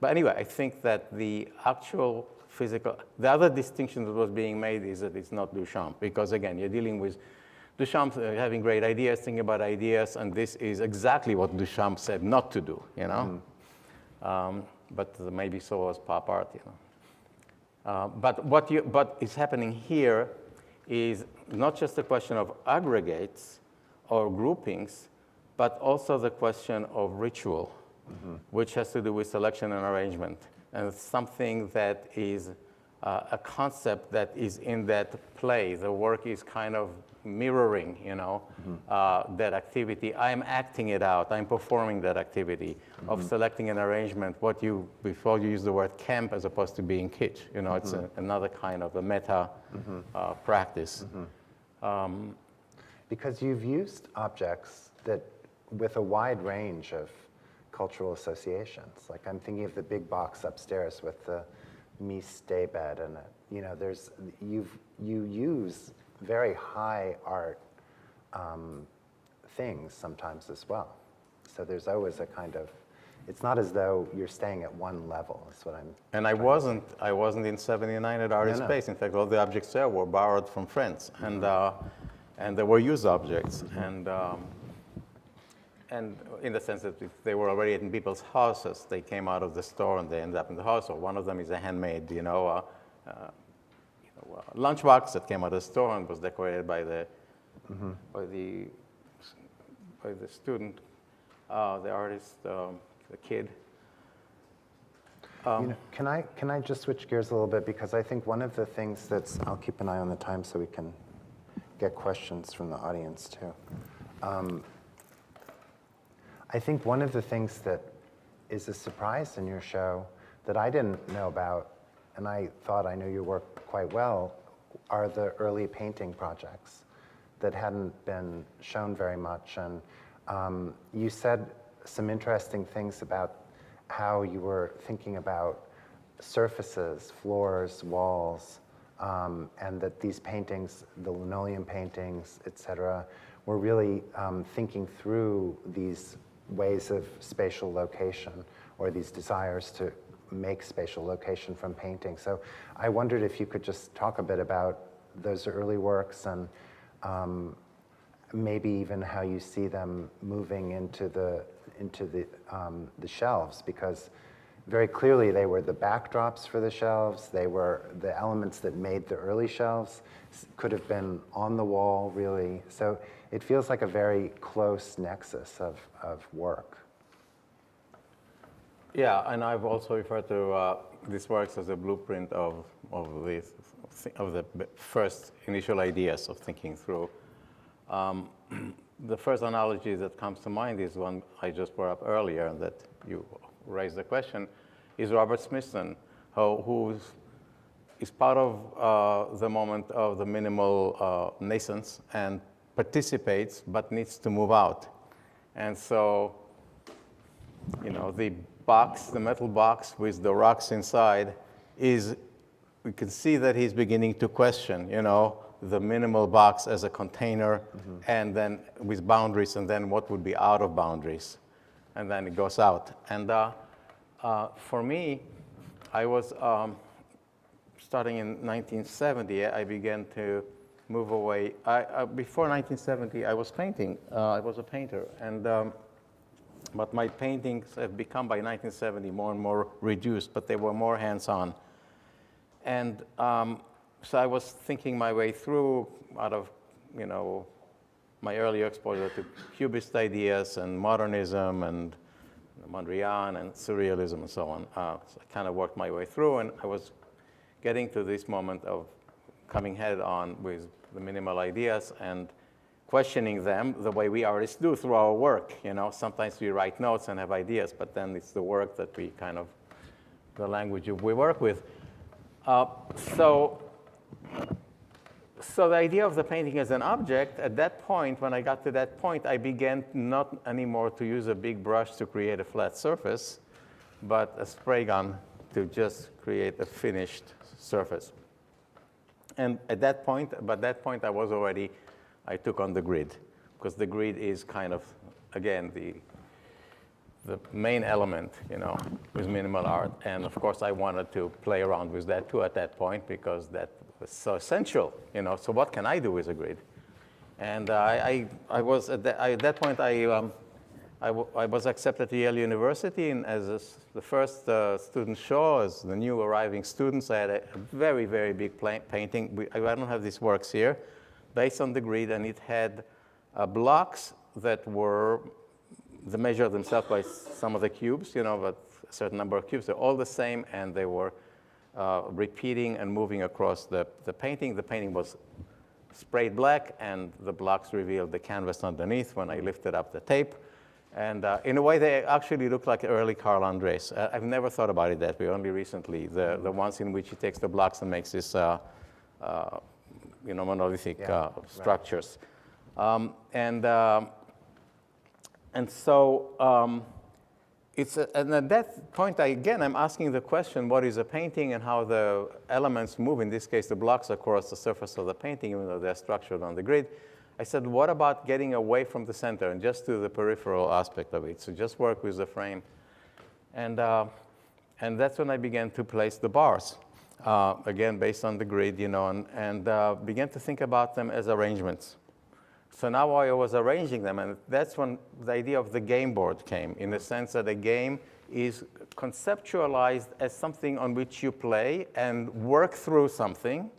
But anyway, I think that the actual the other distinction that was being made is that it's not Duchamp, because again, you're dealing with Duchamp having great ideas, thinking about ideas, and this is exactly what Duchamp said not to do, But maybe so was pop art, But what is happening here is not just a question of aggregates or groupings, but also the question of ritual, which has to do with selection and arrangement. And it's something that is a concept that is in that play. The work is kind of mirroring, that activity. I'm acting it out. I'm performing that activity of selecting an arrangement. Before you use the word camp as opposed to being kitsch, it's another kind of a meta practice. Because you've used objects that with a wide range of cultural associations. Like I'm thinking of the big box upstairs with the Mies daybed, and you use very high art things sometimes as well. So there's always a kind of, it's not as though you're staying at one level. That's what I'm. And I wasn't in '79 at Art in Space. In fact, all the objects there were borrowed from friends, and they were used objects, and in the sense that if they were already in people's houses, they came out of the store and they ended up in the house. Or one of them is a handmade, lunchbox that came out of the store and was decorated by the student, the artist, the kid. Can I just switch gears a little bit, because I think one of the things I'll keep an eye on the time so we can get questions from the audience too. I think one of the things that is a surprise in your show that I didn't know about, and I thought I knew your work quite well, are the early painting projects that hadn't been shown very much. And you said some interesting things about how you were thinking about surfaces, floors, walls, and that these paintings, the linoleum paintings, et cetera, were really thinking through these ways of spatial location, or these desires to make spatial location from painting. So I wondered if you could just talk a bit about those early works, and maybe even how you see them moving into the shelves, because very clearly they were the backdrops for the shelves. They were the elements that made the early shelves, could have been on the wall, really. So it feels like a very close nexus of work. Yeah, and I've also referred to these works as a blueprint of the first initial ideas of thinking through. The first analogy that comes to mind is one I just brought up earlier, that you raised the question, is Robert Smithson, who is part of the moment of the minimal nascence and participates but needs to move out. And so, the box, the metal box with the rocks inside we can see that he's beginning to question, the minimal box as a container, and then with boundaries, and then what would be out of boundaries. And then it goes out. And for me, I was starting in 1970, I began to move away. Before 1970, I was painting. I was a painter. But my paintings have become, by 1970, more and more reduced, but they were more hands-on. And so I was thinking my way through out of, my earlier exposure to Cubist ideas and modernism and Mondrian and surrealism and so on. So I kind of worked my way through, and I was getting to this moment of coming head-on with the minimal ideas and questioning them the way we artists do through our work. Sometimes we write notes and have ideas, but then it's the work that we the language we work with. So the idea of the painting as an object, at that point, when I got to that point, I began not anymore to use a big brush to create a flat surface, but a spray gun to just create a finished surface. And at that point, I took on the grid, because the grid is kind of, again, the main element, with minimal art. And of course, I wanted to play around with that too at that point, because that was so essential, So what can I do with a grid? And I was at that point, I was accepted to Yale University, and as the first student show, as the new arriving students, I had a very, very big painting. I don't have these works here, based on the grid, and it had blocks that were the measure themselves by some of the cubes, but a certain number of cubes. They're all the same, and they were repeating and moving across the painting. The painting was sprayed black, and the blocks revealed the canvas underneath when I lifted up the tape. And in a way, they actually look like early Carl Andres. I've never thought about it that way, only recently. The ones in which he takes the blocks and makes this monolithic structures. Right. And so and at that point, I'm asking the question, what is a painting and how the elements move, in this case, the blocks across the surface of the painting, even though they're structured on the grid. I said, what about getting away from the center and just to the peripheral aspect of it? So just work with the frame. And that's when I began to place the bars, again, based on the grid, and began to think about them as arrangements. So now I was arranging them, and that's when the idea of the game board came, in the sense that a game is conceptualized as something on which you play and work through something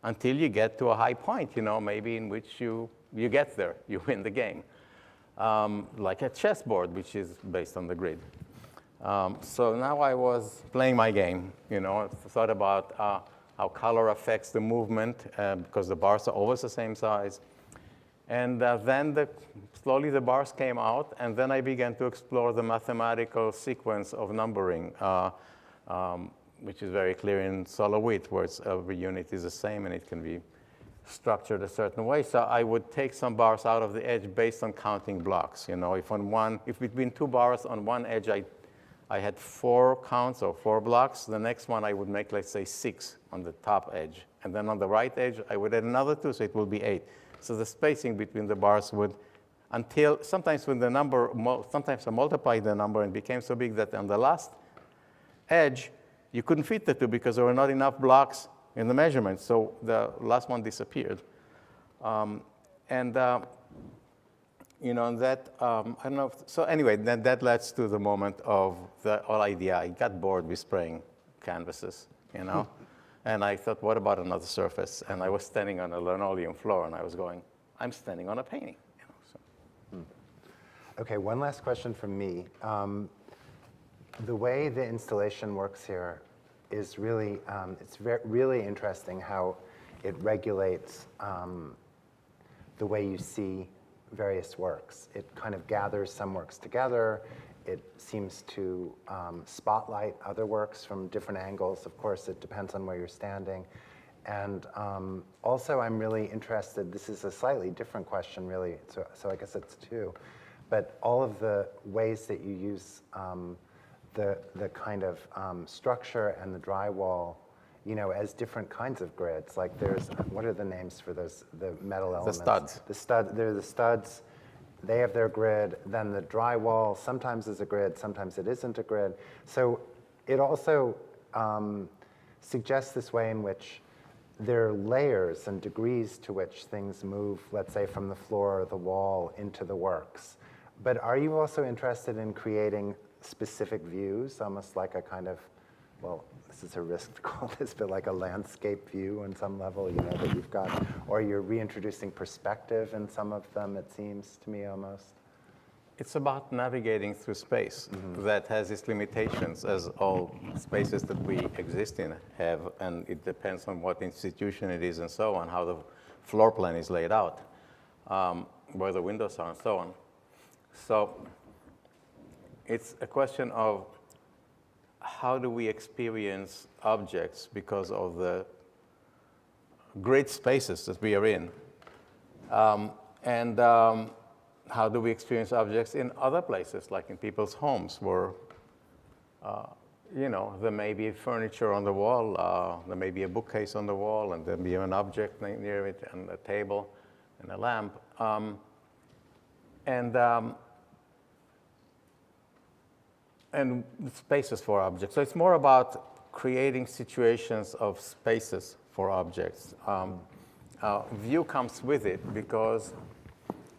until you get to a high point, maybe in which you get there, you win the game. Like a chessboard, which is based on the grid. So now I was playing my game, thought about how color affects the movement, because the bars are always the same size. And then slowly the bars came out, and then I began to explore the mathematical sequence of numbering, which is very clear in Joselit, where every unit is the same and it can be structured a certain way. So I would take some bars out of the edge based on counting blocks. If between two bars on one edge I had 4 counts or 4 blocks, the next one I would make, let's say, 6 on the top edge. And then on the right edge, I would add another 2, so it will be 8. So the spacing between the bars would, until sometimes when the number, sometimes I multiplied the number and became so big that on the last edge, you couldn't fit the 2 because there were not enough blocks in the measurement. So the last one disappeared. And that, I don't know. So anyway, then that led to the moment of the whole idea. I got bored with spraying canvases, And I thought, what about another surface? And I was standing on a linoleum floor, and I was going, I'm standing on a painting. Okay, one last question from me. The way the installation works here is really, really interesting how it regulates the way you see various works. It kind of gathers some works together, it seems to spotlight other works from different angles. Of course, it depends on where you're standing. And also, I'm really interested, this is a slightly different question, really, so I guess it's two, but all of the ways that you use the kind of structure and the drywall, you know, as different kinds of grids. Like there's, what are the names for those, the metal elements? The studs. They're the studs. They have their grid. Then the drywall sometimes is a grid, sometimes it isn't a grid. So it also suggests this way in which there are layers and degrees to which things move, let's say, from the floor or the wall into the works. But are you also interested in creating specific views, almost like a kind of, well, this is a risk to call this, but like a landscape view on some level, you know, that you've got, or you're reintroducing perspective in some of them, it seems to me almost? It's about navigating through space that has its limitations, as all spaces that we exist in have, and it depends on what institution it is and so on, how the floor plan is laid out, where the windows are and so on. So it's a question of how do we experience objects because of the great spaces that we are in, and how do we experience objects in other places, like in people's homes, where you know, there may be furniture on the wall, there may be a bookcase on the wall, and there may be an object near it, and a table, and a lamp, and spaces for objects. So it's more about creating situations of spaces for objects. View comes with it because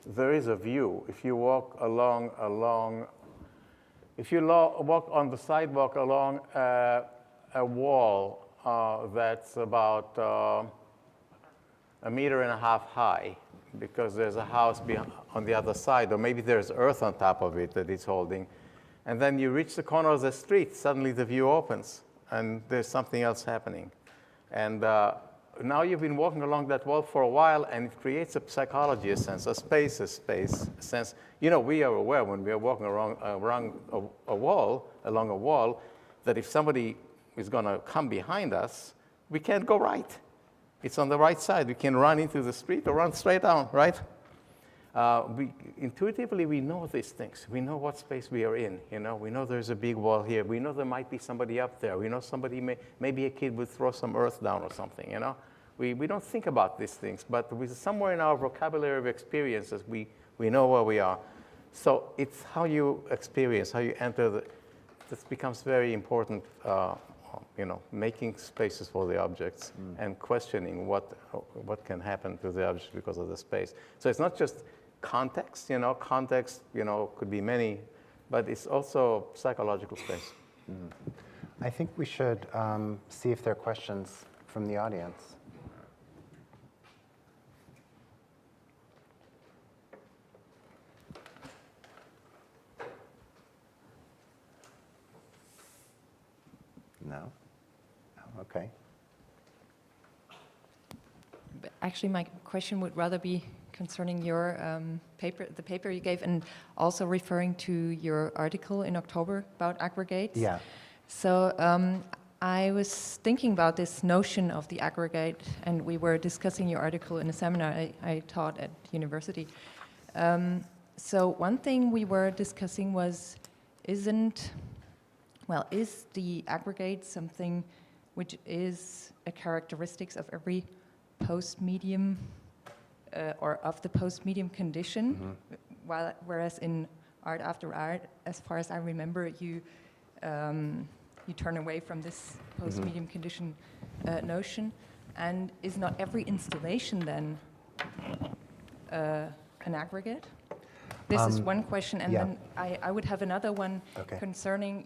there is a view. If you walk if you walk on the sidewalk along a wall that's about 1.5 meters high, because there's a house on the other side, or maybe there's earth on top of it that it's holding, and then you reach the corner of the street, suddenly the view opens, and there's something else happening. And now you've been walking along that wall for a while, and it creates a psychology, a sense, a space, a sense. You know, we are aware when we are walking along a wall, that if somebody is going to come behind us, we can't go right. It's on the right side. We can run into the street or run straight down, right? Intuitively, we know these things. We know what space we are in. You know, we know there's a big wall here. We know there might be somebody up there. We know somebody maybe a kid would throw some earth down or something. You know, we don't think about these things, but somewhere in our vocabulary of experiences, we know where we are. So it's how you experience, how you enter. This becomes very important. You know, making spaces for the objects and questioning what can happen to the object because of the space. So it's not just context, you know, could be many, but it's also psychological space. I think we should see if there are questions from the audience. No? Oh, okay. Actually, my question would rather be concerning your the paper you gave, and also referring to your article in October about aggregates. Yeah. So I was thinking about this notion of the aggregate, and we were discussing your article in a seminar I taught at university. So one thing we were discussing was, is the aggregate something which is a characteristics of every post-medium or of the post-medium condition, whereas in Art After Art, as far as I remember, you turn away from this post-medium condition notion, and is not every installation then an aggregate? This is one question, and then I would have another one concerning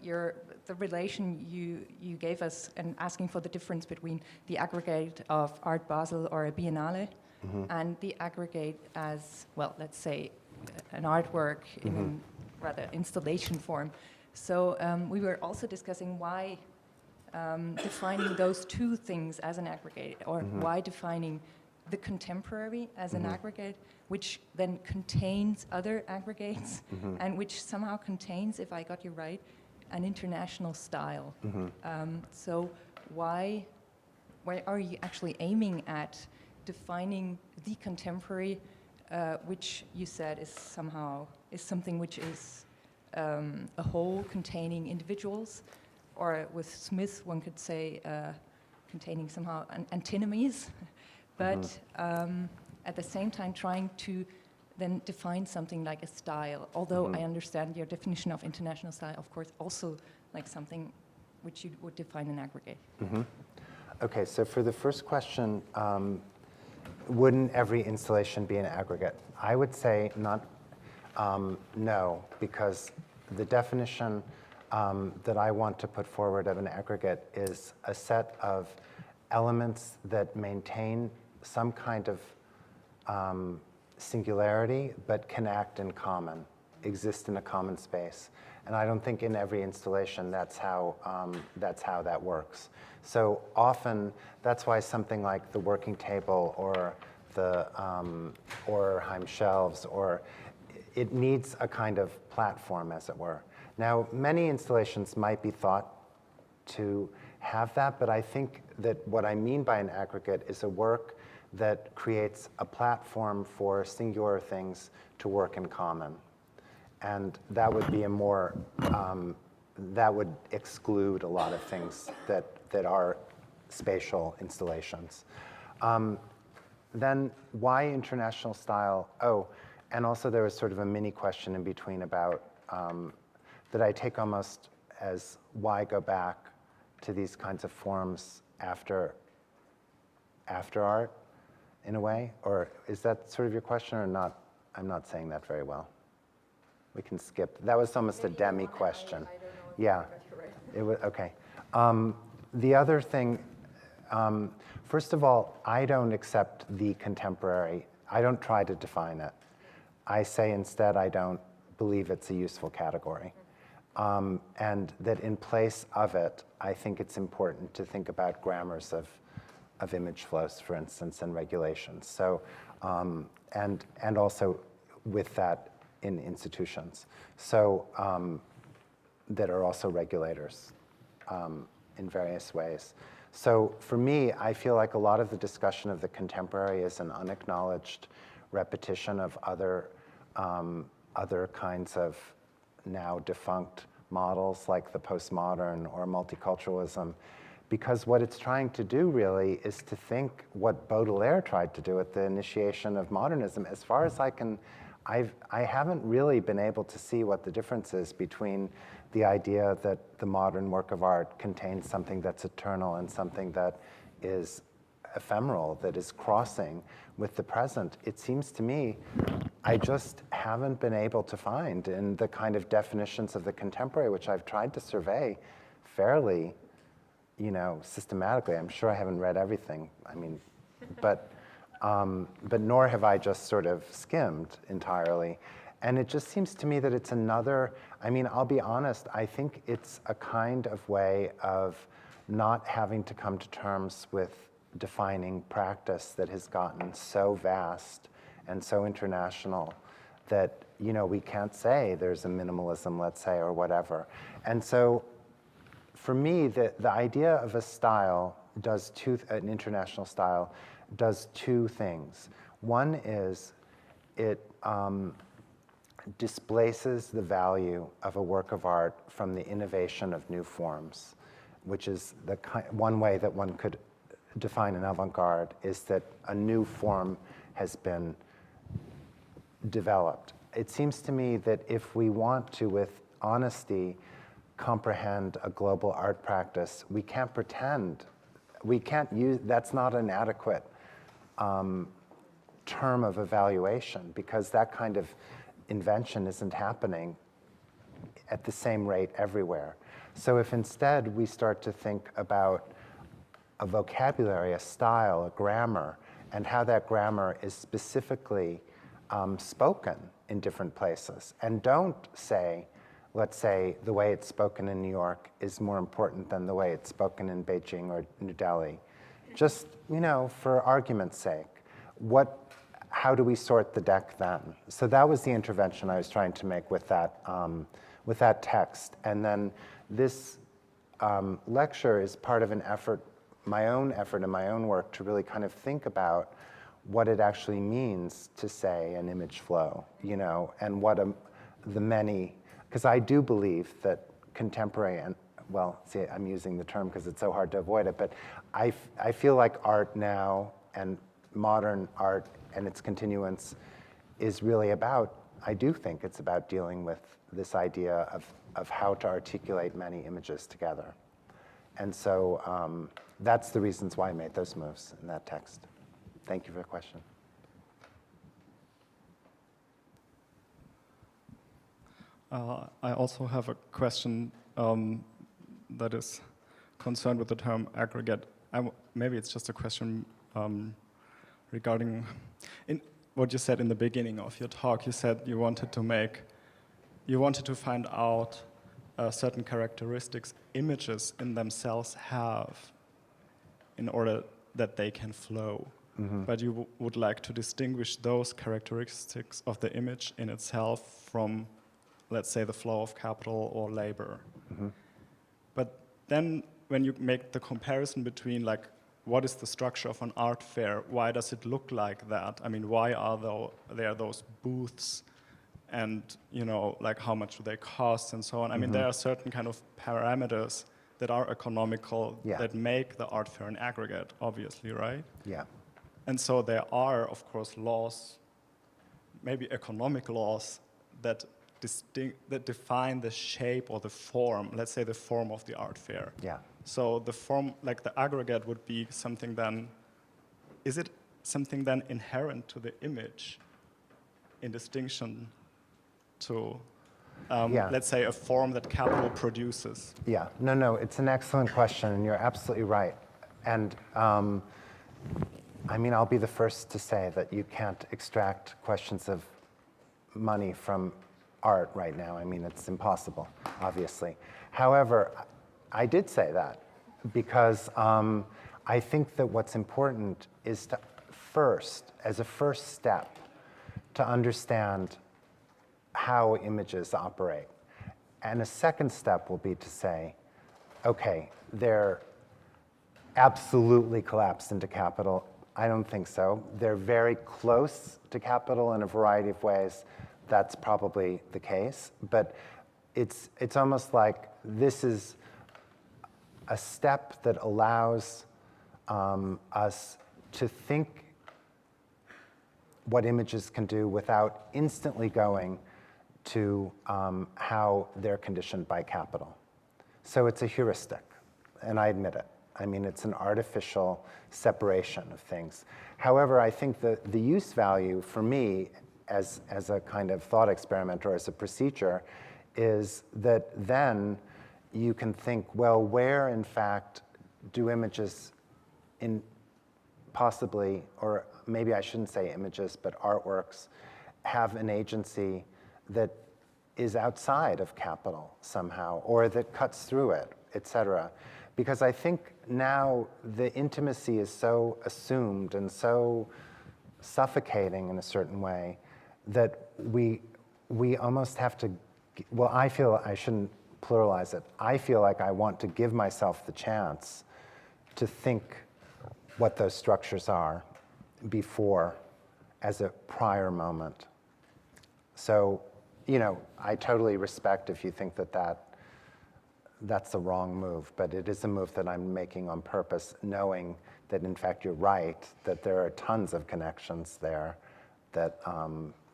the relation you gave us and asking for the difference between the aggregate of Art Basel or a Biennale and the aggregate as, well, let's say an artwork in rather installation form. So we were also discussing why defining those two things as an aggregate, or why defining the contemporary as an aggregate, which then contains other aggregates, and which somehow contains, if I got you right, an international style. So why are you actually aiming at defining the contemporary, which you said is something which is a whole containing individuals, or with Smith one could say containing somehow antinomies, but at the same time trying to then define something like a style, although I understand your definition of international style, of course, also like something which you would define an aggregate. Okay, so for the first question, wouldn't every installation be an aggregate? I would say not, no, because the definition that I want to put forward of an aggregate is a set of elements that maintain some kind of singularity, but can act in common, exist in a common space. And I don't think in every installation that's how that works. So often, that's why something like the working table or the or Haim shelves, or it needs a kind of platform, as it were. Now, many installations might be thought to have that, but I think that what I mean by an aggregate is a work that creates a platform for singular things to work in common. And that would be a more, that would exclude a lot of things that are spatial installations. Then why international style? Oh, and also there was sort of a mini question in between about, that I take almost as why go back to these kinds of forms after art, in a way? Or is that sort of your question or not? I'm not saying that very well. We can skip. That was almost a demi question. Yeah, it was, okay. The other thing, first of all, I don't accept the contemporary. I don't try to define it. I say instead I don't believe it's a useful category. And that in place of it, I think it's important to think about grammars of image flows, for instance, and regulations. So, and also with that in institutions. So, that are also regulators in various ways. So for me, I feel like a lot of the discussion of the contemporary is an unacknowledged repetition of other kinds of now defunct models like the postmodern or multiculturalism, because what it's trying to do really is to think what Baudelaire tried to do at the initiation of modernism. As far as I can, I haven't really been able to see what the difference is between the idea that the modern work of art contains something that's eternal and something that is ephemeral, that is crossing with the present. It seems to me I just haven't been able to find in the kind of definitions of the contemporary, which I've tried to survey fairly, systematically. I'm sure I haven't read everything. I mean, but nor have I just sort of skimmed entirely. And it just seems to me that it's another, I'll be honest, I think it's a kind of way of not having to come to terms with defining practice that has gotten so vast and so international that, we can't say there's a minimalism, let's say, or whatever. And so for me, the idea of a style an international style does two things. One is it displaces the value of a work of art from the innovation of new forms, which is one way that one could define an avant-garde, is that a new form has been developed. It seems to me that if we want to, with honesty, comprehend a global art practice, we can't pretend. We can't use, that's not an adequate term of evaluation, because that kind of invention isn't happening at the same rate everywhere. So if instead we start to think about a vocabulary, a style, a grammar, and how that grammar is specifically spoken in different places, and don't say, let's say, the way it's spoken in New York is more important than the way it's spoken in Beijing or New Delhi, just, for argument's sake. how do we sort the deck then? So that was the intervention I was trying to make with that text. And then this lecture is part of an effort, my own effort and my own work to really kind of think about what it actually means to say an image flow, you know, and what the many, because I do believe that contemporary and, well, see, I'm using the term because it's so hard to avoid it, but I feel like art now and modern art and its continuance is really about, I do think it's about dealing with this idea of how to articulate many images together. And so that's the reasons why I made those moves in that text. Thank you for the question. I also have a question that is concerned with the term aggregate. Maybe it's just a question regarding in what you said in the beginning of your talk. You said you wanted to find out certain characteristics images in themselves have in order that they can flow. Mm-hmm. But you would like to distinguish those characteristics of the image in itself from, let's say, the flow of capital or labor. Mm-hmm. But then when you make the comparison between, like, what is the structure of an art fair? Why does it look like that? I mean, why are there those booths? And, you know, like, how much do they cost and so on? I mean, there are certain kind of parameters that are economical that make the art fair an aggregate, obviously, right? Yeah. And so there are, of course, laws, maybe economic laws, that define the shape or the form, let's say the form of the art fair. Yeah. So the form, like the aggregate would be something then, is it something then inherent to the image in distinction to, let's say, a form that capital produces? Yeah, no, it's an excellent question, and you're absolutely right. And I mean, I'll be the first to say that you can't extract questions of money from art right now. I mean, it's impossible, obviously. However, I did say that because I think that what's important is to first, as a first step, to understand how images operate. And a second step will be to say, okay, they're absolutely collapsed into capital. I don't think so. They're very close to capital in a variety of ways. That's probably the case. But it's almost like this is a step that allows us to think what images can do without instantly going to how they're conditioned by capital. So it's a heuristic, and I admit it. I mean, it's an artificial separation of things. However, I think the use value for me as a kind of thought experiment or as a procedure is that then you can think, well, where in fact do images possibly, or maybe I shouldn't say images, but artworks have an agency that is outside of capital somehow, or that cuts through it, et cetera. Because I think now the intimacy is so assumed and so suffocating in a certain way that we almost have to, well, I feel, I shouldn't pluralize it, I feel like I want to give myself the chance to think what those structures are before as a prior moment. So, you know, I totally respect if you think that's the wrong move, but it is a move that I'm making on purpose, knowing that in fact you're right, that there are tons of connections there that,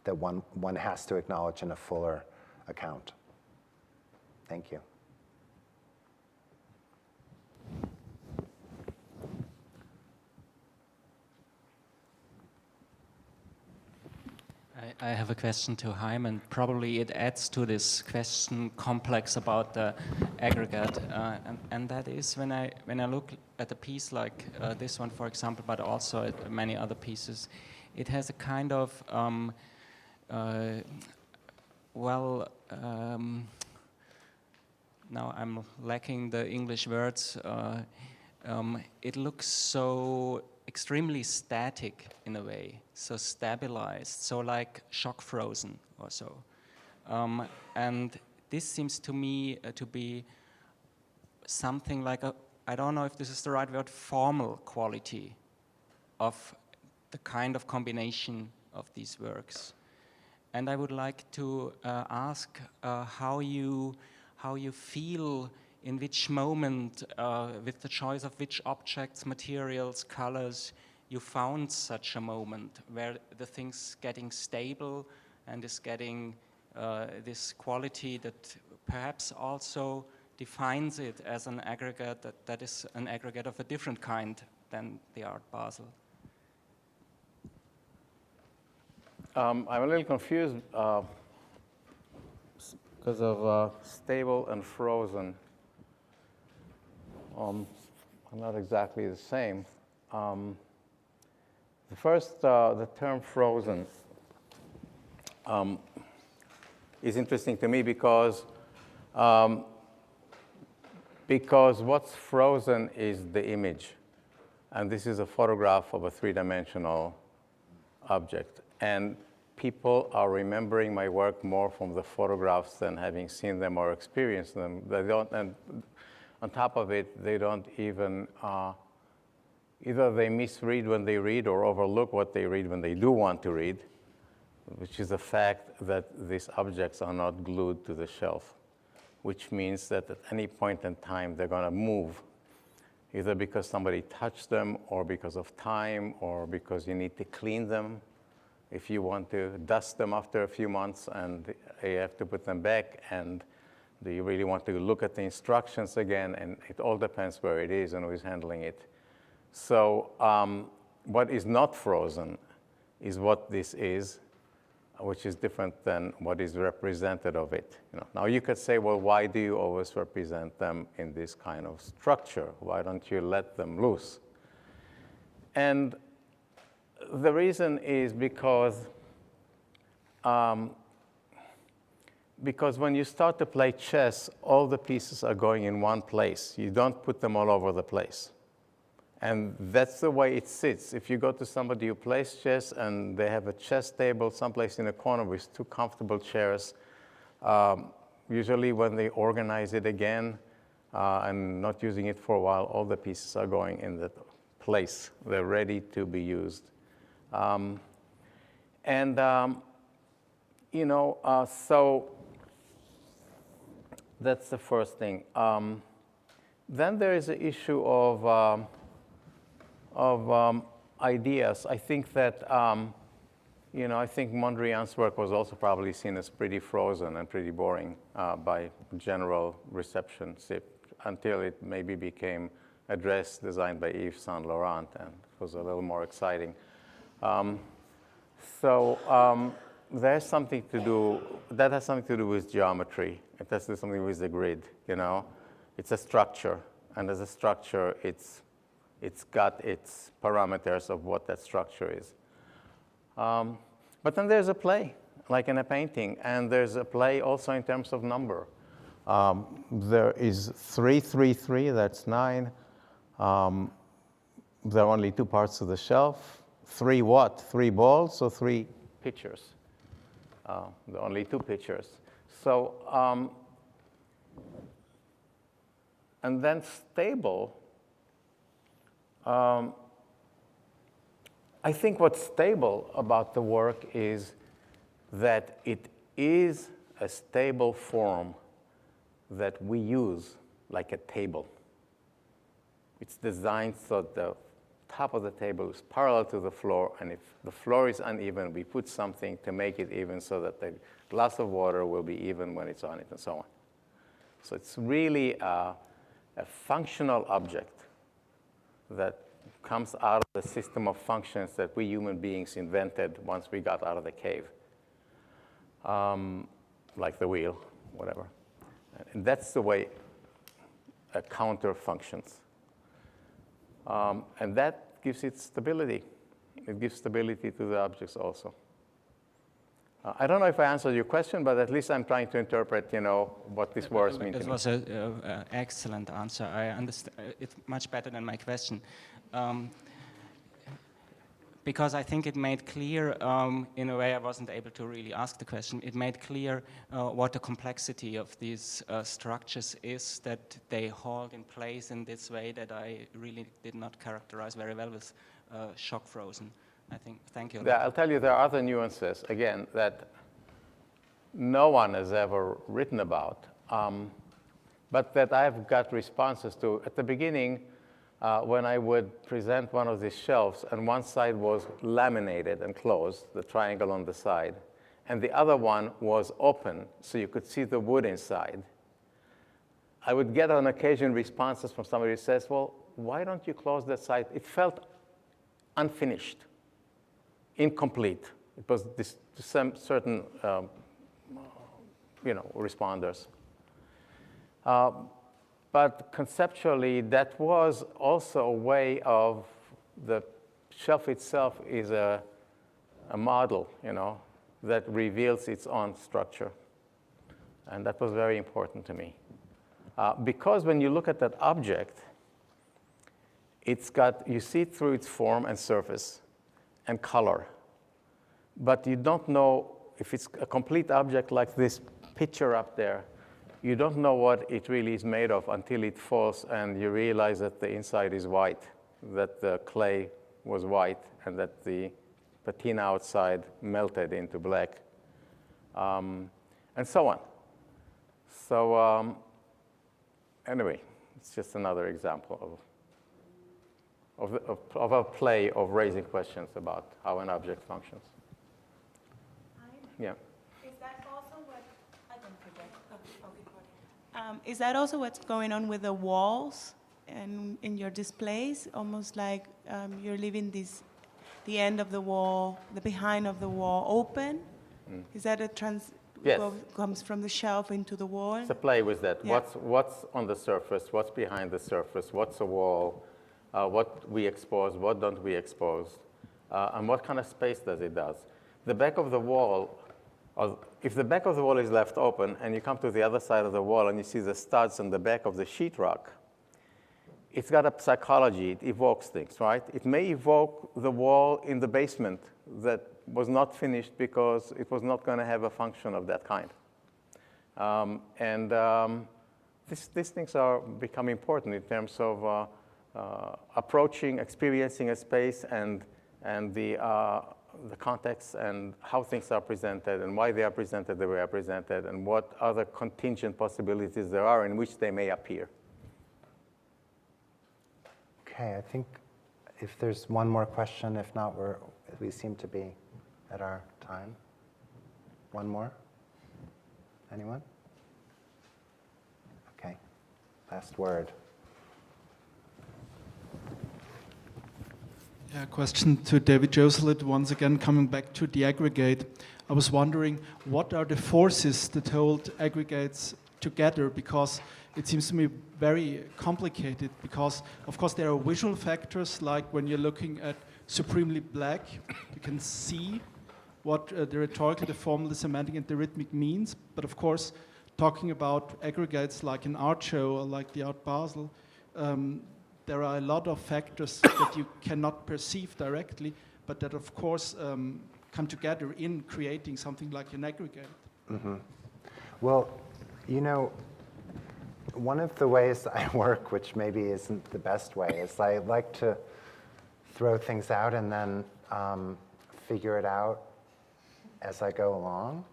that one has to acknowledge in a fuller account. Thank you. I have a question to Haim, and probably it adds to this question complex about the aggregate, and that is when I look at a piece like this one, for example, but also at many other pieces, it has a kind of now I'm lacking the English words. It looks so extremely static in a way, so stabilized, so like shock frozen or so. And this seems to me to be something like a, I don't know if this is the right word, formal quality of the kind of combination of these works. And I would like to ask how you feel, in which moment, with the choice of which objects, materials, colors, you found such a moment where the thing's getting stable and is getting this quality that perhaps also defines it as an aggregate that is an aggregate of a different kind than the Art Basel. I'm a little confused because of stable and frozen. Are not exactly the same. The term frozen is interesting to me because what's frozen is the image. And this is a photograph of a three-dimensional object. And people are remembering my work more from the photographs than having seen them or experienced them. They don't, and on top of it, they don't even, either they misread when they read or overlook what they read when they do want to read, which is the fact that these objects are not glued to the shelf, which means that at any point in time, they're going to move, either because somebody touched them or because of time or because you need to clean them. If you want to dust them after a few months and you have to put them back, and do you really want to look at the instructions again? And it all depends where it is and who is handling it. So what is not frozen is what this is, which is different than what is represented of it. Now you could say, well, why do you always represent them in this kind of structure? Why don't you let them loose? And the reason is because when you start to play chess, all the pieces are going in one place. You don't put them all over the place. And that's the way it sits. If you go to somebody who plays chess and they have a chess table someplace in a corner with two comfortable chairs, usually when they organize it again and not using it for a while, all the pieces are going in that place. They're ready to be used. So that's the first thing. Then there is the issue of ideas. I think that, I think Mondrian's work was also probably seen as pretty frozen and pretty boring by general reception until it maybe became a dress designed by Yves Saint Laurent, and it was a little more exciting. There's something to do, that has something to do with geometry. It has to do something with the grid, It's a structure, and as a structure, it's got its parameters of what that structure is. But then there's a play, like in a painting, and there's a play also in terms of number. There is 3, 3, 3, that's 9. There are only 2 parts of the shelf. 3 what? 3 balls or 3 pitchers? There are only 2 pitchers. So, and then stable. I think what's stable about the work is that it is a stable form that we use like a table. It's designed so the top of the table is parallel to the floor, and if the floor is uneven, we put something to make it even so that the glass of water will be even when it's on it, and so on. So it's really a functional object that comes out of the system of functions that we human beings invented once we got out of the cave, like the wheel, whatever. And that's the way a counter functions. And that gives it stability. It gives stability to the objects also. I don't know if I answered your question, but at least I'm trying to interpret, what these words mean to me. It was an excellent answer. I understand it much better than my question. because I think it made clear, in a way I wasn't able to really ask the question, it made clear what the complexity of these structures is, that they hold in place in this way that I really did not characterize very well with shock frozen. I think, thank you. Yeah, I'll tell you, there are other nuances, again, that no one has ever written about, but that I've got responses to. At the beginning, when I would present one of these shelves, and one side was laminated and closed, the triangle on the side, and the other one was open, so you could see the wood inside, I would get on occasion responses from somebody who says, well, why don't you close that side? It felt unfinished, incomplete. It was this, some certain responders. But conceptually, that was also a way of, the shelf itself is a model, that reveals its own structure. And that was very important to me. Because when you look at that object, you see it through its form and surface and color. But you don't know, if it's a complete object like this picture up there, you don't know what it really is made of until it falls and you realize that the inside is white, that the clay was white, and that the patina outside melted into black, and so on. So anyway, it's just another example of a play of raising questions about how an object functions. Yeah. Is that also what's going on with the walls and in your displays? Almost like you're leaving the end of the wall, the behind of the wall open? Is that Yes. comes from the shelf into the wall? It's a play with that. Yeah. What's on the surface? What's behind the surface? What's a wall? What we expose? What don't we expose? And what kind of space does it does? The back of the wall, if the back of the wall is left open and you come to the other side of the wall and you see the studs on the back of the sheetrock, it's got a psychology. It evokes things, right? It may evoke the wall in the basement that was not finished because it was not going to have a function of that kind. These things are become important in terms of approaching, experiencing a space and the context and how things are presented and why they are presented the way they are presented and what other contingent possibilities there are in which they may appear. Okay, I think if there's one more question, if not, we seem to be at our time. One more? Anyone? Okay, last word. Yeah, question to David Joselit, once again coming back to the aggregate. I was wondering, what are the forces that hold aggregates together? Because it seems to me very complicated, because of course there are visual factors, like when you're looking at supremely black, you can see what the rhetorical, the formal, the semantic, and the rhythmic means. But of course, talking about aggregates like an art show or like the Art Basel, there are a lot of factors that you cannot perceive directly, but that of course come together in creating something like an aggregate. Mm-hmm. Well, one of the ways I work, which maybe isn't the best way, is I like to throw things out and then figure it out as I go along.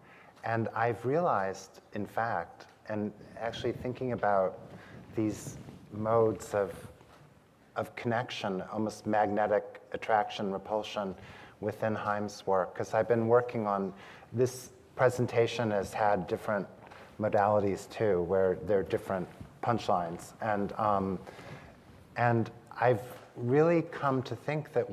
And I've realized, in fact, and actually thinking about these modes of connection, almost magnetic attraction, repulsion within Haim's work, because I've been working on this presentation has had different modalities too, where there are different punchlines. And I've really come to think that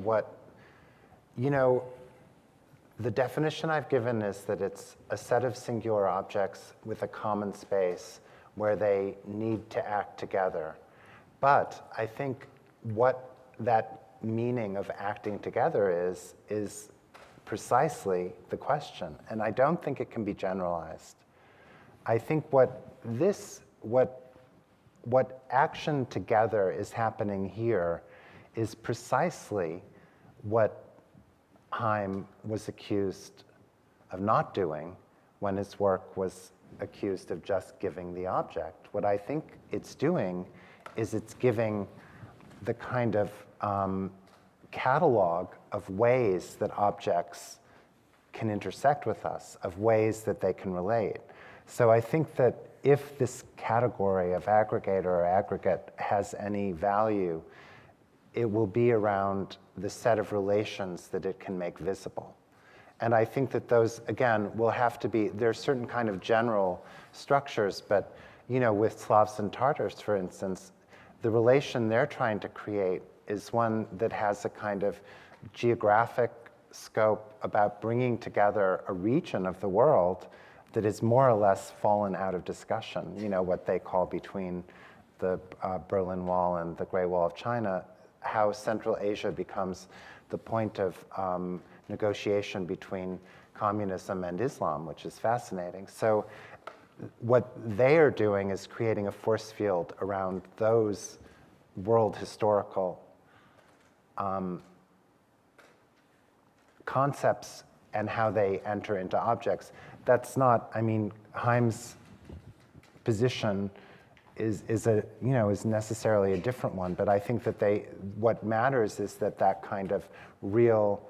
the definition I've given is that it's a set of singular objects with a common space where they need to act together. But I think what that meaning of acting together is precisely the question. And I don't think it can be generalized. I think what action together is happening here is precisely what Haim was accused of not doing when his work was accused of just giving the object. What I think it's doing is it's giving the kind of catalog of ways that objects can intersect with us, of ways that they can relate. So I think that if this category of aggregator or aggregate has any value, it will be around the set of relations that it can make visible. And I think that those, again, will have to be, there's certain kind of general structures, but with Slavs and Tartars, for instance, the relation they're trying to create is one that has a kind of geographic scope about bringing together a region of the world that is more or less fallen out of discussion, what they call between the Berlin Wall and the Great Wall of China, how Central Asia becomes the point of negotiation between communism and Islam, which is fascinating. So what they are doing is creating a force field around those world historical concepts and how they enter into objects. That's not, Haim's position is necessarily a different one, but I think that what matters is that kind of real,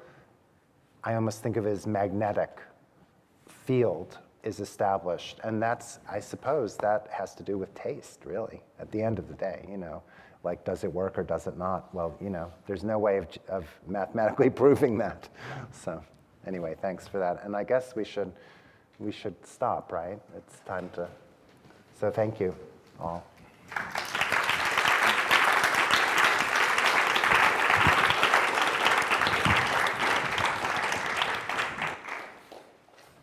I almost think of it as magnetic field is established. And I suppose that has to do with taste, really, at the end of the day, like, does it work or does it not? Well, there's no way of mathematically proving that. So anyway, thanks for that. And I guess we should stop, right? It's time to, so thank you all.